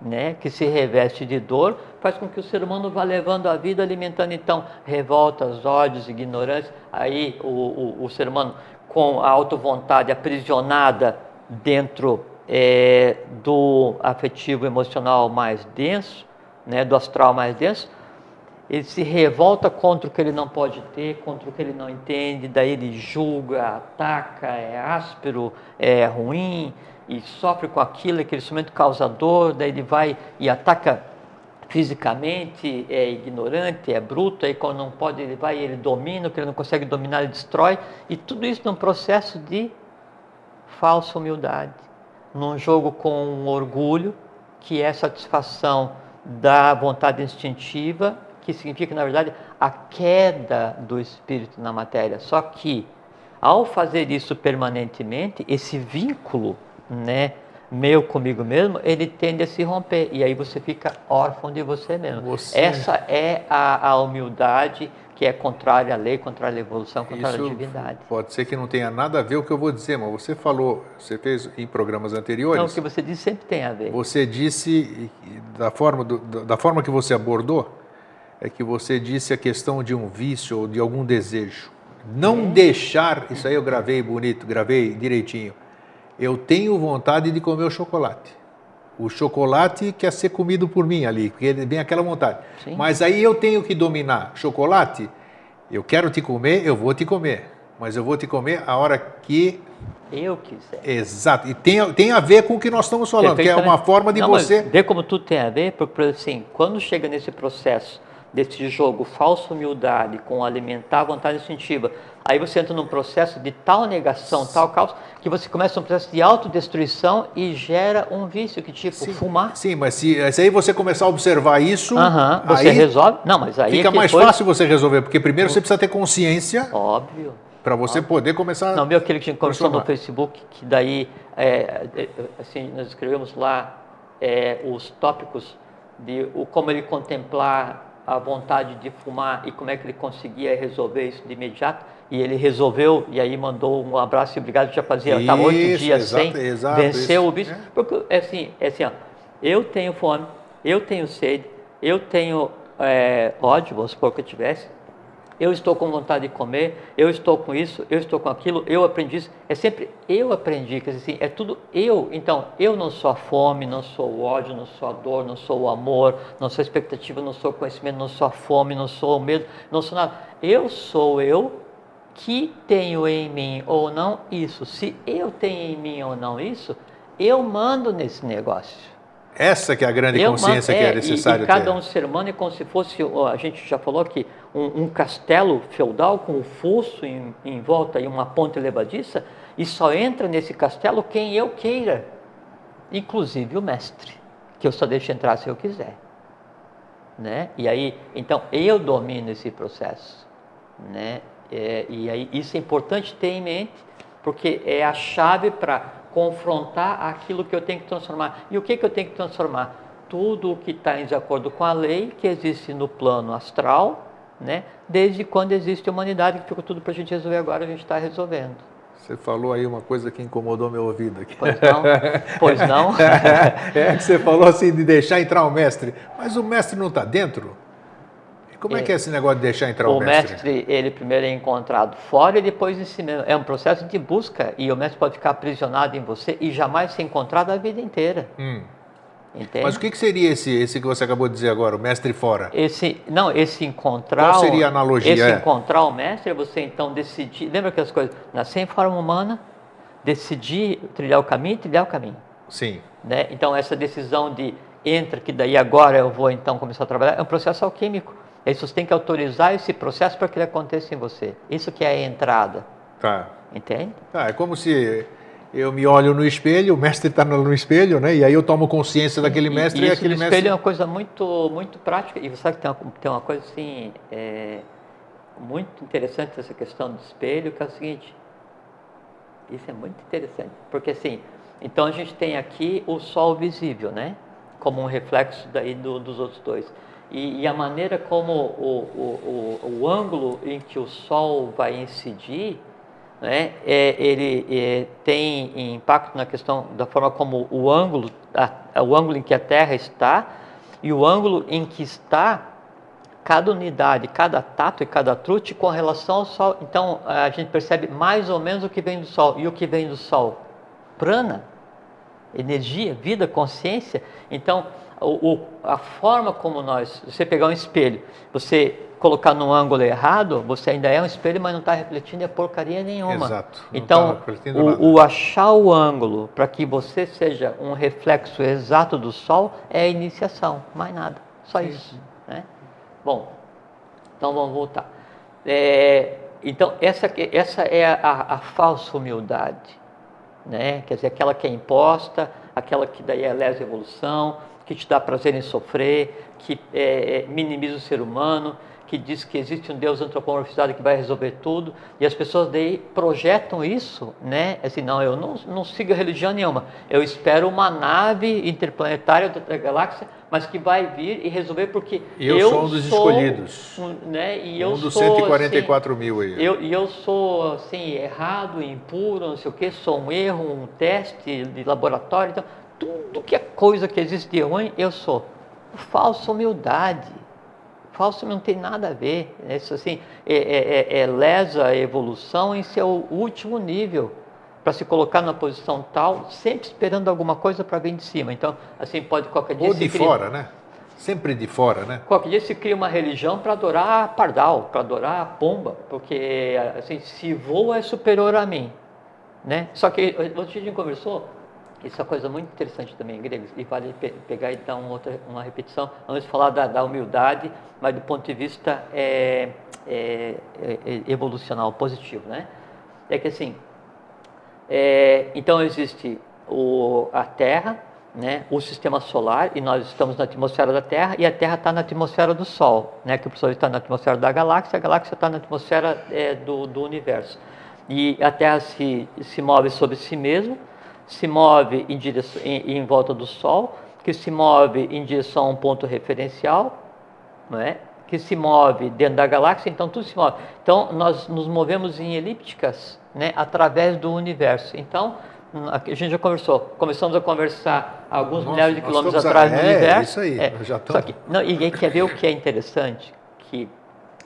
né, que se reveste de dor, faz com que o ser humano vá levando a vida, alimentando então revoltas, ódios, ignorância. Aí o ser humano com a auto-vontade aprisionada dentro do afetivo emocional mais denso, né, do astral mais denso, ele se revolta contra o que ele não pode ter, contra o que ele não entende, daí ele julga, ataca, é áspero, é ruim, e sofre com aquilo, aquele instrumento causador, daí ele vai e ataca fisicamente, é ignorante, é bruto, aí quando não pode ele vai e ele domina, o que ele não consegue dominar ele destrói, e tudo isso num processo de falsa humildade, num jogo com um orgulho, que é satisfação da vontade instintiva, que significa, na verdade, a queda do espírito na matéria. Só que, ao fazer isso permanentemente, esse vínculo, né, meu comigo mesmo, ele tende a se romper. E aí você fica órfão de você mesmo. Essa é a humildade que é contrária à lei, contrária à evolução, contrária à divindade. Pode ser que não tenha nada a ver o que eu vou dizer, mas você falou, você fez em programas anteriores... Não, o que você disse sempre tem a ver. Você disse, da forma que você abordou, é que você disse a questão de um vício ou de algum desejo. Não deixar, isso aí eu gravei bonito, gravei direitinho. Eu tenho vontade de comer o chocolate. O chocolate quer ser comido por mim ali, porque vem aquela vontade. Sim. Mas aí eu tenho que dominar. Chocolate, eu quero te comer, eu vou te comer. Mas eu vou te comer a hora que... eu quiser. Exato. E tem a ver com o que nós estamos falando, que é uma forma de você... Mas vê como tudo tem a ver, porque assim, quando chega nesse processo desse jogo falsa humildade com alimentar a vontade instintiva, aí você entra num processo de tal negação, tal caos, que você começa um processo de autodestruição e gera um vício, que tipo, fumar. Sim, mas se aí você começar a observar isso... você aí resolve... Não, mas aí fica mais fácil você resolver, porque primeiro você precisa ter consciência... Óbvio. Para você poder começar... Não, aquele que a gente conversou no Facebook, que daí, assim, nós escrevemos lá os tópicos de como ele contemplar a vontade de fumar e como é que ele conseguia resolver isso de imediato, e ele resolveu, e aí mandou um abraço e obrigado, já fazia, estava 8 dias sem, venceu o vício, porque assim, ó, eu tenho fome, eu tenho sede, eu tenho ódio, vamos supor que eu tivesse, eu estou com vontade de comer, eu estou com isso, eu estou com aquilo, eu aprendi isso. É sempre eu aprendi, quer dizer assim, é tudo eu. Então, eu não sou a fome, não sou o ódio, não sou a dor, não sou o amor, não sou a expectativa, não sou o conhecimento, não sou a fome, não sou o medo, não sou nada. Eu sou eu que tenho em mim ou não isso. Se eu tenho em mim ou não isso, eu mando nesse negócio. Essa que é a grande consciência que é necessária ter. E cada ser humano é como se fosse, a gente já falou aqui, um castelo feudal com um fosso em volta e uma ponte levadiça, e só entra nesse castelo quem eu queira, inclusive o mestre, que eu só deixo entrar se eu quiser. Né? E aí, então, eu domino esse processo. Né? E aí, isso é importante ter em mente, porque é a chave para confrontar aquilo que eu tenho que transformar. E o que eu tenho que transformar? Tudo o que está em desacordo com a lei que existe no plano astral, né? Desde quando existe a humanidade, que ficou tudo para a gente resolver agora, a gente está resolvendo. Você falou aí uma coisa que incomodou meu ouvido aqui. Pois não? Pois não? Que você falou assim de deixar entrar o mestre, mas o mestre não está dentro? Como é que é esse negócio de deixar entrar o mestre? O mestre, ele primeiro é encontrado fora e depois em si mesmo. É um processo de busca e o mestre pode ficar aprisionado em você e jamais ser encontrado a vida inteira. Entende? Mas o que seria esse que você acabou de dizer agora, o mestre fora? Esse encontrar... Qual seria a analogia? Esse encontrar o mestre é você então decidir... Lembra aquelas coisas? Nascer em forma humana, decidir trilhar o caminho e trilhar o caminho. Sim. Né? Então essa decisão de entra, que daí agora eu vou então começar a trabalhar, é um processo alquímico. Aí você tem que autorizar esse processo para que ele aconteça em você. Isso que é a entrada. Tá. Entende? Tá, é como se eu me olho no espelho, o mestre está no espelho, né? E aí eu tomo consciência daquele mestre. E aquele mestre... espelho é uma coisa muito, muito prática. E você sabe que tem uma coisa assim, muito interessante essa questão do espelho, que é o seguinte. Isso é muito interessante. Porque assim, então a gente tem aqui o sol visível, né? como um reflexo daí dos outros dois. E a maneira como o ângulo em que o Sol vai incidir, né, ele tem impacto na questão da forma como o ângulo em que a Terra está e o ângulo em que está cada unidade, cada tato e cada truque com relação ao Sol. Então, a gente percebe mais ou menos o que vem do Sol. E o que vem do Sol? Prana, energia, vida, consciência. Então, a forma como você pegar um espelho, você colocar num ângulo errado, você ainda é um espelho, mas não está refletindo porcaria nenhuma. Exato. Então, o achar o ângulo para que você seja um reflexo exato do Sol é a iniciação, mais nada, só Sim. isso. Né? Bom, então vamos voltar. Então, essa é a falsa humildade, né? Quer dizer, aquela que é imposta, aquela que daí é lesa evolução, que te dá prazer em sofrer, que minimiza o ser humano, que diz que existe um Deus antropomorfizado que vai resolver tudo, e as pessoas daí projetam isso, né? Assim, não, eu não sigo religião nenhuma, eu espero uma nave interplanetária da galáxia, mas que vai vir e resolver porque eu sou um dos escolhidos, né? E um dos 144 assim, mil aí. Eu sou assim, errado, impuro, não sei o que, sou um erro, um teste de laboratório, então tudo que é coisa que existe de ruim, eu sou. Falsa humildade. Falso não tem nada a ver. Isso assim, lesa a evolução em seu último nível, para se colocar na posição tal, sempre esperando alguma coisa para vir de cima. Então, assim, pode qualquer dia... Ou de fora, né? Sempre de fora, né? Qualquer dia se cria uma religião para adorar pardal, para adorar pomba, porque, assim, se voa é superior a mim, né? Só que, outro dia a gente conversou, isso é uma coisa muito interessante também, gregos, e vale pegar e dar uma repetição, antes de falar da humildade, mas do ponto de vista evolucional, positivo, né? É que assim, então existe a Terra, né, o Sistema Solar, e nós estamos na atmosfera da Terra, e a Terra está na atmosfera do Sol, né, que o Sol está na atmosfera da galáxia, a galáxia está na atmosfera do universo. E a Terra se move sobre si mesma, se move em volta do Sol, que se move em direção a um ponto referencial, não é? Que se move dentro da galáxia, então tudo se move. Então, nós nos movemos em elípticas, né, através do universo. Então, a gente já começamos a conversar alguns milhares de quilômetros atrás do universo. Isso aí, já estamos. E quer ver o que é interessante? Que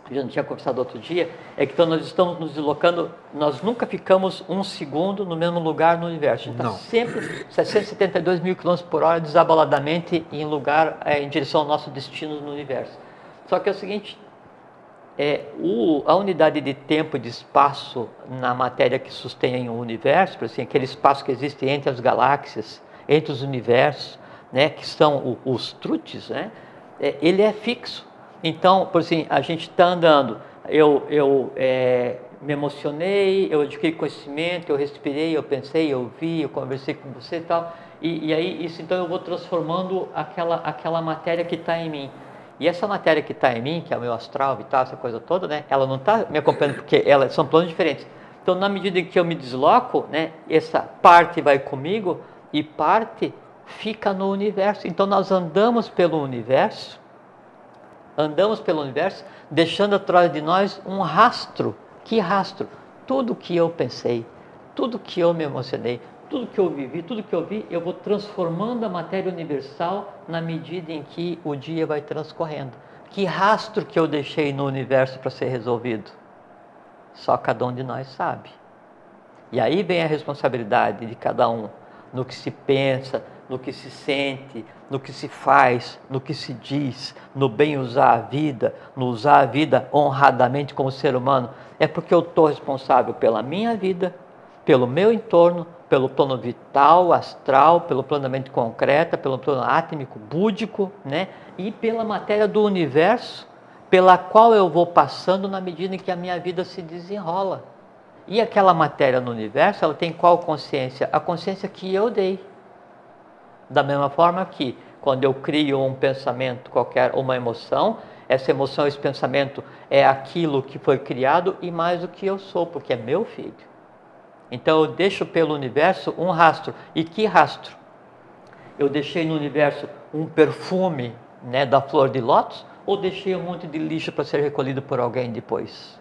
a gente tinha conversado outro dia, é que então nós estamos nos deslocando, nós nunca ficamos um segundo no mesmo lugar no universo. A gente está sempre 772 mil quilômetros por hora desabaladamente em direção ao nosso destino no universo. Só que é o seguinte, a unidade de tempo e de espaço na matéria que sustém o universo, assim, aquele espaço que existe entre as galáxias, entre os universos, né, que são os truques, né, ele é fixo. Então, por assim, a gente está andando, eu me emocionei, eu adquiri conhecimento, eu respirei, eu pensei, eu vi, eu conversei com você e tal, e aí isso, então eu vou transformando aquela matéria que está em mim. E essa matéria que está em mim, que é o meu astral, vital, essa coisa toda, né, ela não está me acompanhando porque são planos diferentes. Então, na medida em que eu me desloco, né, essa parte vai comigo e parte fica no universo. Então, nós andamos pelo universo, deixando atrás de nós um rastro. Que rastro? Tudo que eu pensei, tudo que eu me emocionei, tudo que eu vivi, tudo que eu vi, eu vou transformando a matéria universal na medida em que o dia vai transcorrendo. Que rastro que eu deixei no universo para ser resolvido? Só cada um de nós sabe. E aí vem a responsabilidade de cada um, no que se pensa, no que se sente, no que se faz, no que se diz, no bem usar a vida, no usar a vida honradamente como ser humano. É porque eu estou responsável pela minha vida, pelo meu entorno, pelo plano vital, astral, pelo plano da mente concreta, pelo plano átmico, búdico, né? E pela matéria do universo, pela qual eu vou passando na medida em que a minha vida se desenrola. E aquela matéria no universo, ela tem qual consciência? A consciência que eu dei. Da mesma forma que, quando eu crio um pensamento qualquer, uma emoção, essa emoção, esse pensamento é aquilo que foi criado e mais do que eu sou, porque é meu filho. Então eu deixo pelo universo um rastro. E que rastro? Eu deixei no universo um perfume, né, da flor de lótus, ou deixei um monte de lixo para ser recolhido por alguém depois?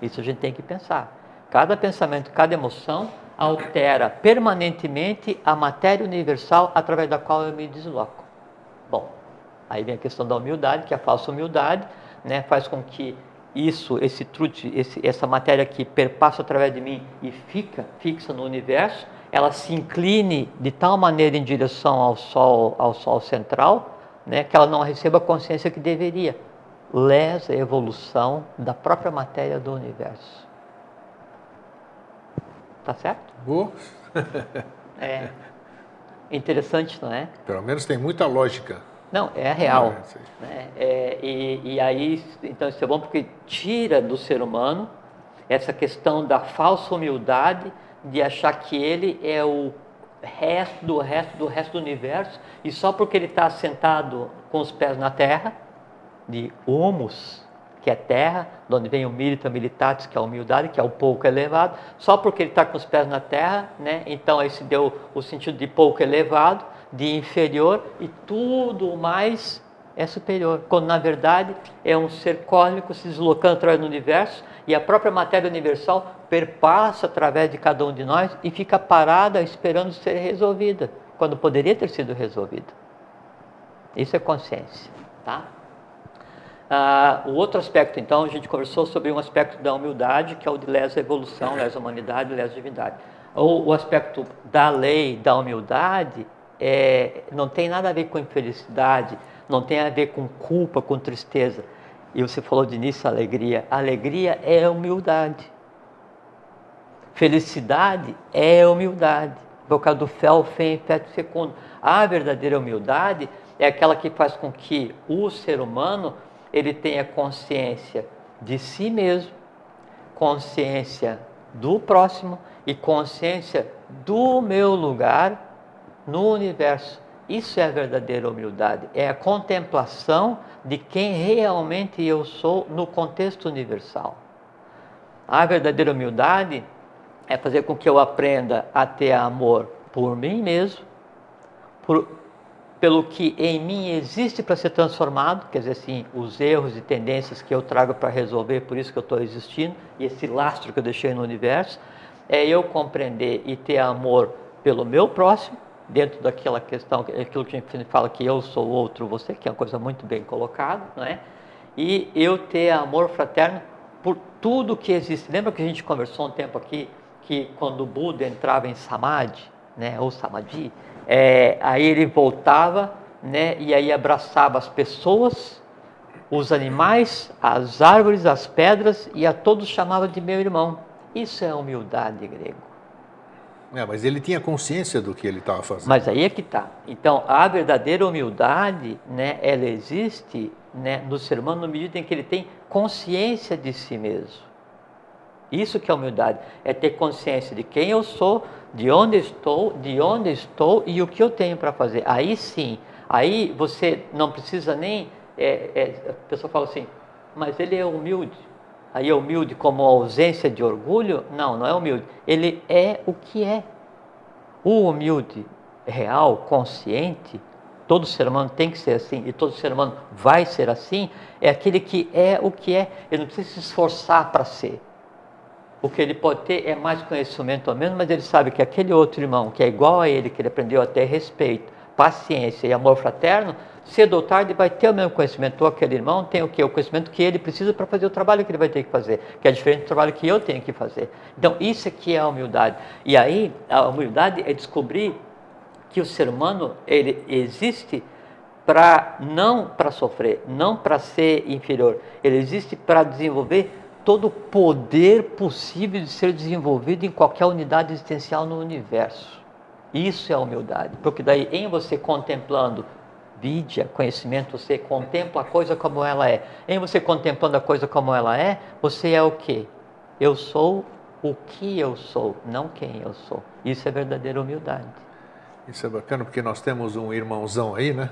Isso a gente tem que pensar. Cada pensamento, cada emoção altera permanentemente a matéria universal através da qual eu me desloco. Bom, aí vem a questão da humildade, que a falsa humildade, né, faz com que essa matéria que perpassa através de mim e fica fixa no universo, ela se incline de tal maneira em direção ao Sol central, né, que ela não receba a consciência que deveria. Lesa a evolução da própria matéria do universo. Tá certo? Boa. É interessante, não é? Pelo menos tem muita lógica. Não, é real. Né? E aí, então isso é bom porque tira do ser humano essa questão da falsa humildade de achar que ele é o resto do universo, e só porque ele está sentado com os pés na terra, de humus, que é terra, de onde vem o milita militatis, que é a humildade, que é o pouco elevado, só porque ele está com os pés na terra, né? Então aí se deu o sentido de pouco elevado, de inferior, e tudo mais é superior, quando na verdade é um ser cósmico se deslocando através do universo, e a própria matéria universal perpassa através de cada um de nós e fica parada esperando ser resolvida, quando poderia ter sido resolvida. Isso é consciência, tá? O outro aspecto, então, a gente conversou sobre um aspecto da humildade, que é o de lesa evolução, lesa humanidade, lesa divindade. O aspecto da lei, da humildade, não tem nada a ver com infelicidade, não tem a ver com culpa, com tristeza. E você falou de início alegria. Alegria é humildade. Felicidade é humildade. Por causa do fel, fem, feto, fecundo. A verdadeira humildade é aquela que faz com que o ser humano ele tenha consciência de si mesmo, consciência do próximo e consciência do meu lugar no universo. Isso é a verdadeira humildade, é a contemplação de quem realmente eu sou no contexto universal. A verdadeira humildade é fazer com que eu aprenda a ter amor por mim mesmo, pelo que em mim existe para ser transformado, quer dizer assim, os erros e tendências que eu trago para resolver, por isso que eu estou existindo, e esse lastro que eu deixei no universo, é eu compreender e ter amor pelo meu próximo, dentro daquela questão, aquilo que a gente fala que eu sou outro, você, que é uma coisa muito bem colocada, não é? E eu ter amor fraterno por tudo que existe. Lembra que a gente conversou um tempo aqui, que quando o Buda entrava em Samadhi, né, ou Samadhi, aí ele voltava, né, e aí abraçava as pessoas, os animais, as árvores, as pedras, e a todos chamava de meu irmão. Isso é humildade grego. Mas ele tinha consciência do que ele estava fazendo. Mas aí é que está. Então, a verdadeira humildade, né, ela existe, né, no ser humano na medida em que ele tem consciência de si mesmo. Isso que é humildade, é ter consciência de quem eu sou, de onde estou e o que eu tenho para fazer. Aí sim, aí você não precisa nem... a pessoa fala assim, mas ele é humilde. Aí é humilde como ausência de orgulho? Não, não é humilde. Ele é o que é. O humilde, real, consciente, todo ser humano tem que ser assim, e todo ser humano vai ser assim, é aquele que é o que é. Ele não precisa se esforçar para ser. O que ele pode ter é mais conhecimento ou menos, mas ele sabe que aquele outro irmão, que é igual a ele, que ele aprendeu a ter respeito, paciência e amor fraterno, cedo ou tarde vai ter o mesmo conhecimento. Ou aquele irmão tem o quê? O conhecimento que ele precisa para fazer o trabalho que ele vai ter que fazer, que é diferente do trabalho que eu tenho que fazer. Então, isso aqui é a humildade. E aí, a humildade é descobrir que o ser humano, ele existe não para sofrer, não para ser inferior. Ele existe para desenvolver todo o poder possível de ser desenvolvido em qualquer unidade existencial no universo. Isso é a humildade, porque daí em você contemplando vidya, conhecimento, você contempla a coisa como ela é. Em você contemplando a coisa como ela é, você é o quê? Eu sou o que eu sou, não quem eu sou. Isso é verdadeira humildade. Isso é bacana porque nós temos um irmãozão aí, né?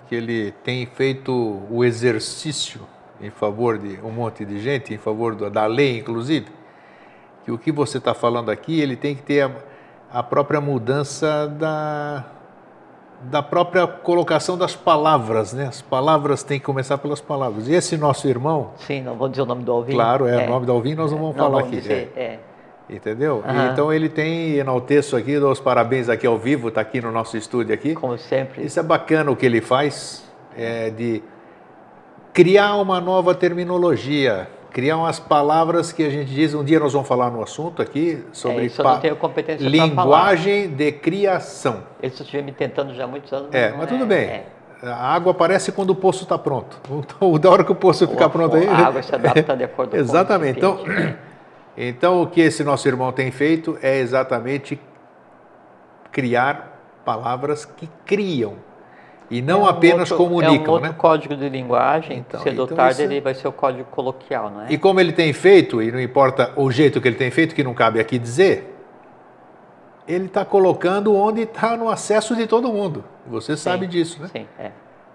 Que ele tem feito o exercício em favor de um monte de gente, em favor da lei, inclusive, que o que você está falando aqui, ele tem que ter a própria mudança da própria colocação das palavras, né? As palavras têm que começar pelas palavras. E esse nosso irmão... Sim, não vou dizer o nome do Alvim. Claro, o nome do Alvim nós não vamos falar aqui. Dizer, Entendeu? Então ele tem, enalteço aqui, dou os parabéns aqui ao vivo, está aqui no nosso estúdio aqui. Como sempre. Isso é bacana o que ele faz, de criar uma nova terminologia, criar umas palavras que a gente diz, um dia nós vamos falar no assunto aqui, sobre isso eu não tenho competência linguagem de criação. Isso eu estive me tentando já há muitos anos. Mas tudo bem. A água aparece quando o poço está pronto. Então, da hora que o poço ficar pronto aí... A água se adapta de acordo com exatamente. Então, o que esse nosso irmão tem feito é exatamente criar palavras que criam e não apenas comunicam. É um outro código de linguagem, cedo ou tarde ele vai ser o código coloquial, não é? E como ele tem feito, e não importa o jeito que ele tem feito, que não cabe aqui dizer, ele está colocando onde está no acesso de todo mundo. Você sabe disso, né? Sim,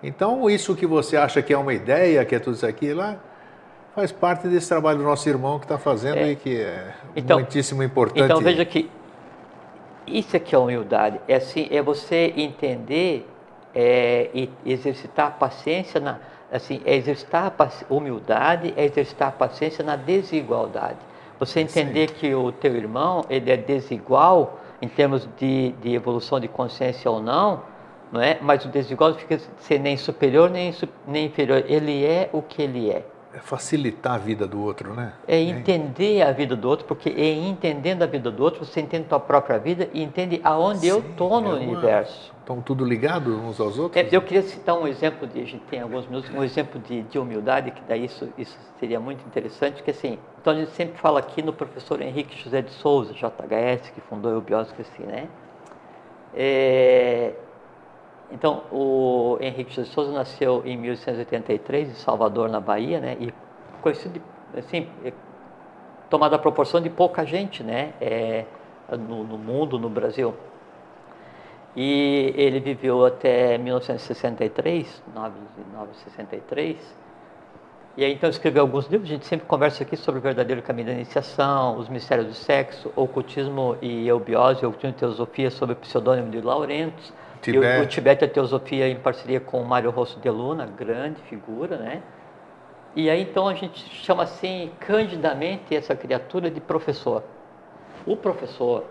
Então, isso que você acha que é uma ideia, que é tudo isso aqui lá, faz parte desse trabalho do nosso irmão que está fazendo e que é muitíssimo importante. Então, veja que isso aqui é humildade. É você entender e exercitar a paciência, exercitar a humildade, é exercitar a paciência na desigualdade. Você entender que o teu irmão, ele é desigual em termos de evolução de consciência ou não é? Mas o desigual fica ser nem superior nem inferior. Ele é o que ele é. É facilitar a vida do outro, né? É entender a vida do outro, porque entendendo a vida do outro, você entende a tua própria vida e entende aonde eu estou no universo. Estão tudo ligado uns aos outros? Eu queria citar um exemplo, a gente tem alguns minutos, um exemplo de humildade, que daí isso seria muito interessante, que assim, então a gente sempre fala aqui no professor Henrique José de Souza, JHS, que fundou a Eubiose, assim, né? Então, o Henrique José de Souza nasceu em 1883, em Salvador, na Bahia, né? E conhecido, assim, tomada a proporção de pouca gente, né? No mundo, no Brasil. E ele viveu até 1963, 1963. E aí, então, escreveu alguns livros. A gente sempre conversa aqui sobre o verdadeiro caminho da iniciação, os mistérios do sexo, ocultismo e eubiose, ocultismo e teosofia, sob o pseudônimo de Laurentos. O Tibete e a Teosofia em parceria com o Mário Rosso de Luna, grande figura, né? E aí então a gente chama assim, candidamente, essa criatura de professor. O professor,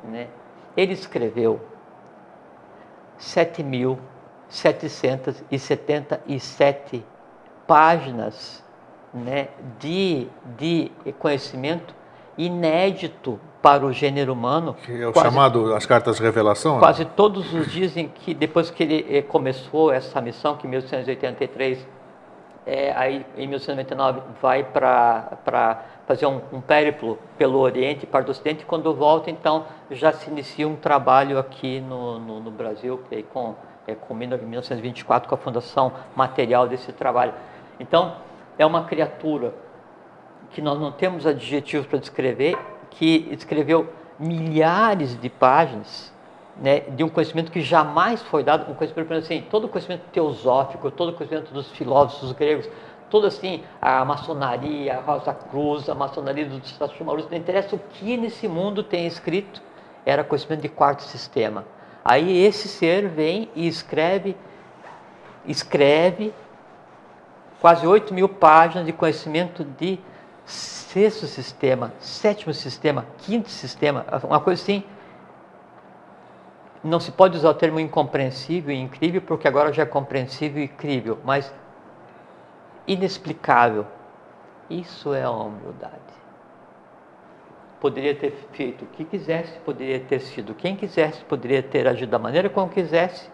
né? Ele escreveu 7.777 páginas, né, de conhecimento inédito para o gênero humano. Que é o chamado as cartas de revelação? Quase todos os dizem que depois que ele começou essa missão, que em 1883, aí em 1899 vai para fazer um périplo pelo Oriente e para o Ocidente, e quando volta, então, já se inicia um trabalho aqui no Brasil, com 1924, com a fundação material desse trabalho. Então, é uma criatura que nós não temos adjetivos para descrever, que escreveu milhares de páginas, né, de um conhecimento que jamais foi dado, um conhecimento, assim, todo o conhecimento teosófico, todo o conhecimento dos filósofos gregos, todo assim, a maçonaria, a Rosa Cruz, a maçonaria dos Sachumarus, não interessa o que nesse mundo tem escrito, era conhecimento de quarto sistema. Aí esse ser vem e escreve quase 8.000 páginas de conhecimento de sexto sistema, sétimo sistema, quinto sistema, uma coisa assim. Não se pode usar o termo incompreensível e incrível, porque agora já é compreensível e crível, mas inexplicável. Isso é a humildade. Poderia ter feito o que quisesse, poderia ter sido quem quisesse, poderia ter agido da maneira como quisesse.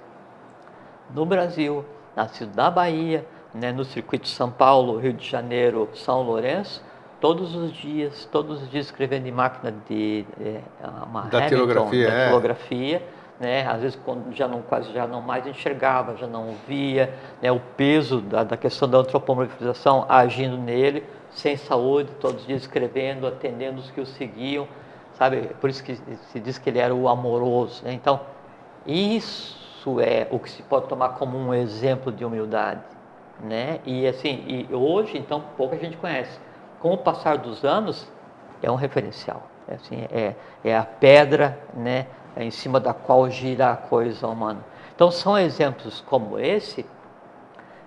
No Brasil, nascido na Bahia, né, no circuito de São Paulo, Rio de Janeiro, São Lourenço, todos os dias escrevendo em máquina de datilografia, né? Às vezes quando quase já não mais enxergava, já não via, né? O peso da questão da antropomorfização agindo nele, sem saúde, todos os dias escrevendo, atendendo os que o seguiam, sabe? Por isso que se diz que ele era o amoroso, né? Então, isso é o que se pode tomar como um exemplo de humildade, né? E assim, hoje, então, pouca gente conhece. Com o passar dos anos, é um referencial. É a pedra, né, em cima da qual gira a coisa humana. Então são exemplos como esse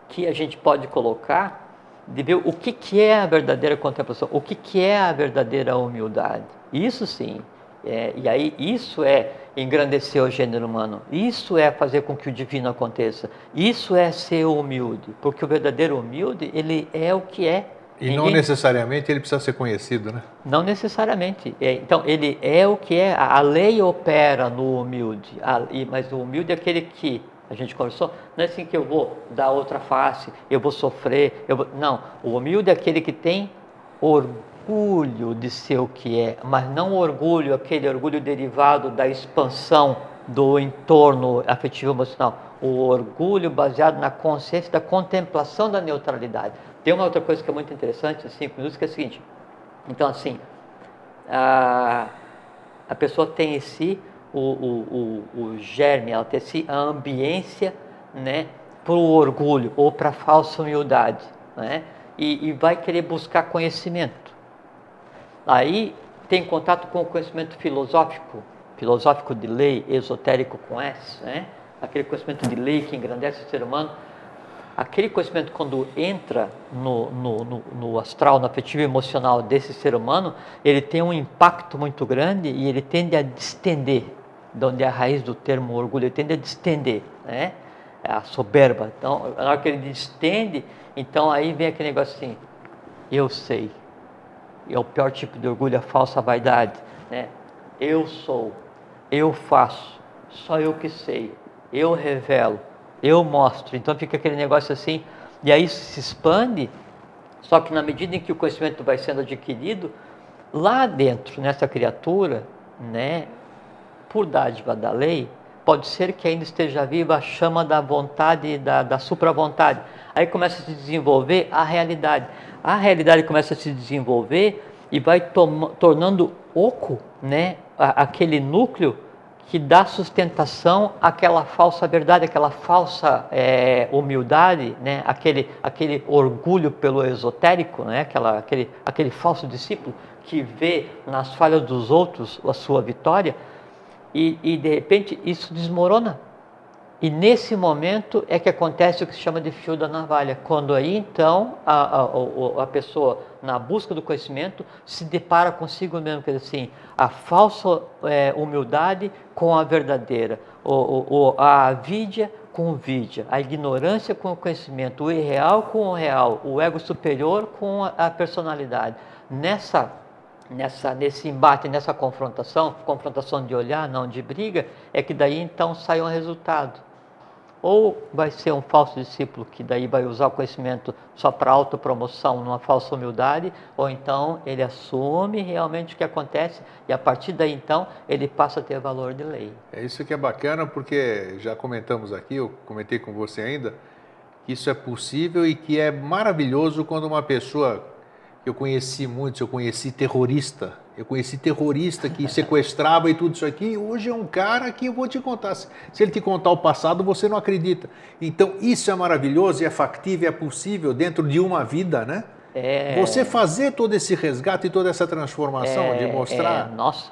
que a gente pode colocar de ver o que é a verdadeira contemplação, o que é a verdadeira humildade. Isso sim, e aí isso é engrandecer o gênero humano, isso é fazer com que o divino aconteça, isso é ser humilde, porque o verdadeiro humilde, ele é o que é. E não necessariamente ele precisa ser conhecido, né? Não necessariamente. Então, ele é o que é. A lei opera no humilde, mas o humilde é aquele que, a gente conversou, não é assim que eu vou dar outra face, eu vou sofrer, não, o humilde é aquele que tem orgulho de ser o que é, mas não orgulho, aquele orgulho derivado da expansão do entorno afetivo emocional, o orgulho baseado na consciência da contemplação da neutralidade. Tem uma outra coisa que é muito interessante, 5 minutos, que é o seguinte, então assim, a pessoa tem em si o germe, ela tem em si a ambiência, né, para o orgulho ou para a falsa humildade, né, e vai querer buscar conhecimento. Aí tem contato com o conhecimento filosófico de lei, esotérico com S, né, aquele conhecimento de lei que engrandece o ser humano. Aquele conhecimento, quando entra no astral, no afetivo emocional desse ser humano, ele tem um impacto muito grande e ele tende a distender, de onde é a raiz do termo orgulho, ele tende a distender, né? A soberba. Então, na hora que ele distende, então aí vem aquele negócio assim, eu sei. É o pior tipo de orgulho, a falsa vaidade, né? Eu sou, eu faço, só eu que sei, eu revelo. Eu mostro, então fica aquele negócio assim, e aí isso se expande, só que na medida em que o conhecimento vai sendo adquirido, lá dentro, nessa criatura, né, por dádiva da lei, pode ser que ainda esteja viva a chama da vontade, da supra-vontade. Aí começa a se desenvolver a realidade começa a se desenvolver e vai tornando oco, né, aquele núcleo que dá sustentação àquela falsa verdade, aquela falsa humildade, né? aquele orgulho pelo esotérico, né? aquele falso discípulo que vê nas falhas dos outros a sua vitória e de repente isso desmorona. E nesse momento é que acontece o que se chama de fio da navalha, quando aí então a pessoa, na busca do conhecimento, se depara consigo mesmo, quer dizer assim, a falsa humildade com a verdadeira, a avidia com o vidya, a ignorância com o conhecimento, o irreal com o real, o ego superior com a personalidade. Nesse embate, nessa confrontação de olhar, não de briga, é que daí então sai um resultado. Ou vai ser um falso discípulo que daí vai usar o conhecimento só para autopromoção, numa falsa humildade, ou então ele assume realmente o que acontece e a partir daí então ele passa a ter valor de lei. É isso que é bacana, porque já comentamos aqui, eu comentei com você ainda, que isso é possível e que é maravilhoso quando uma pessoa, eu conheci terrorista que sequestrava e tudo isso aqui, hoje é um cara que eu vou te contar, se ele te contar o passado, você não acredita. Então isso é maravilhoso e é factível, é possível dentro de uma vida, né? Você fazer todo esse resgate e toda essa transformação, de mostrar... Nossa,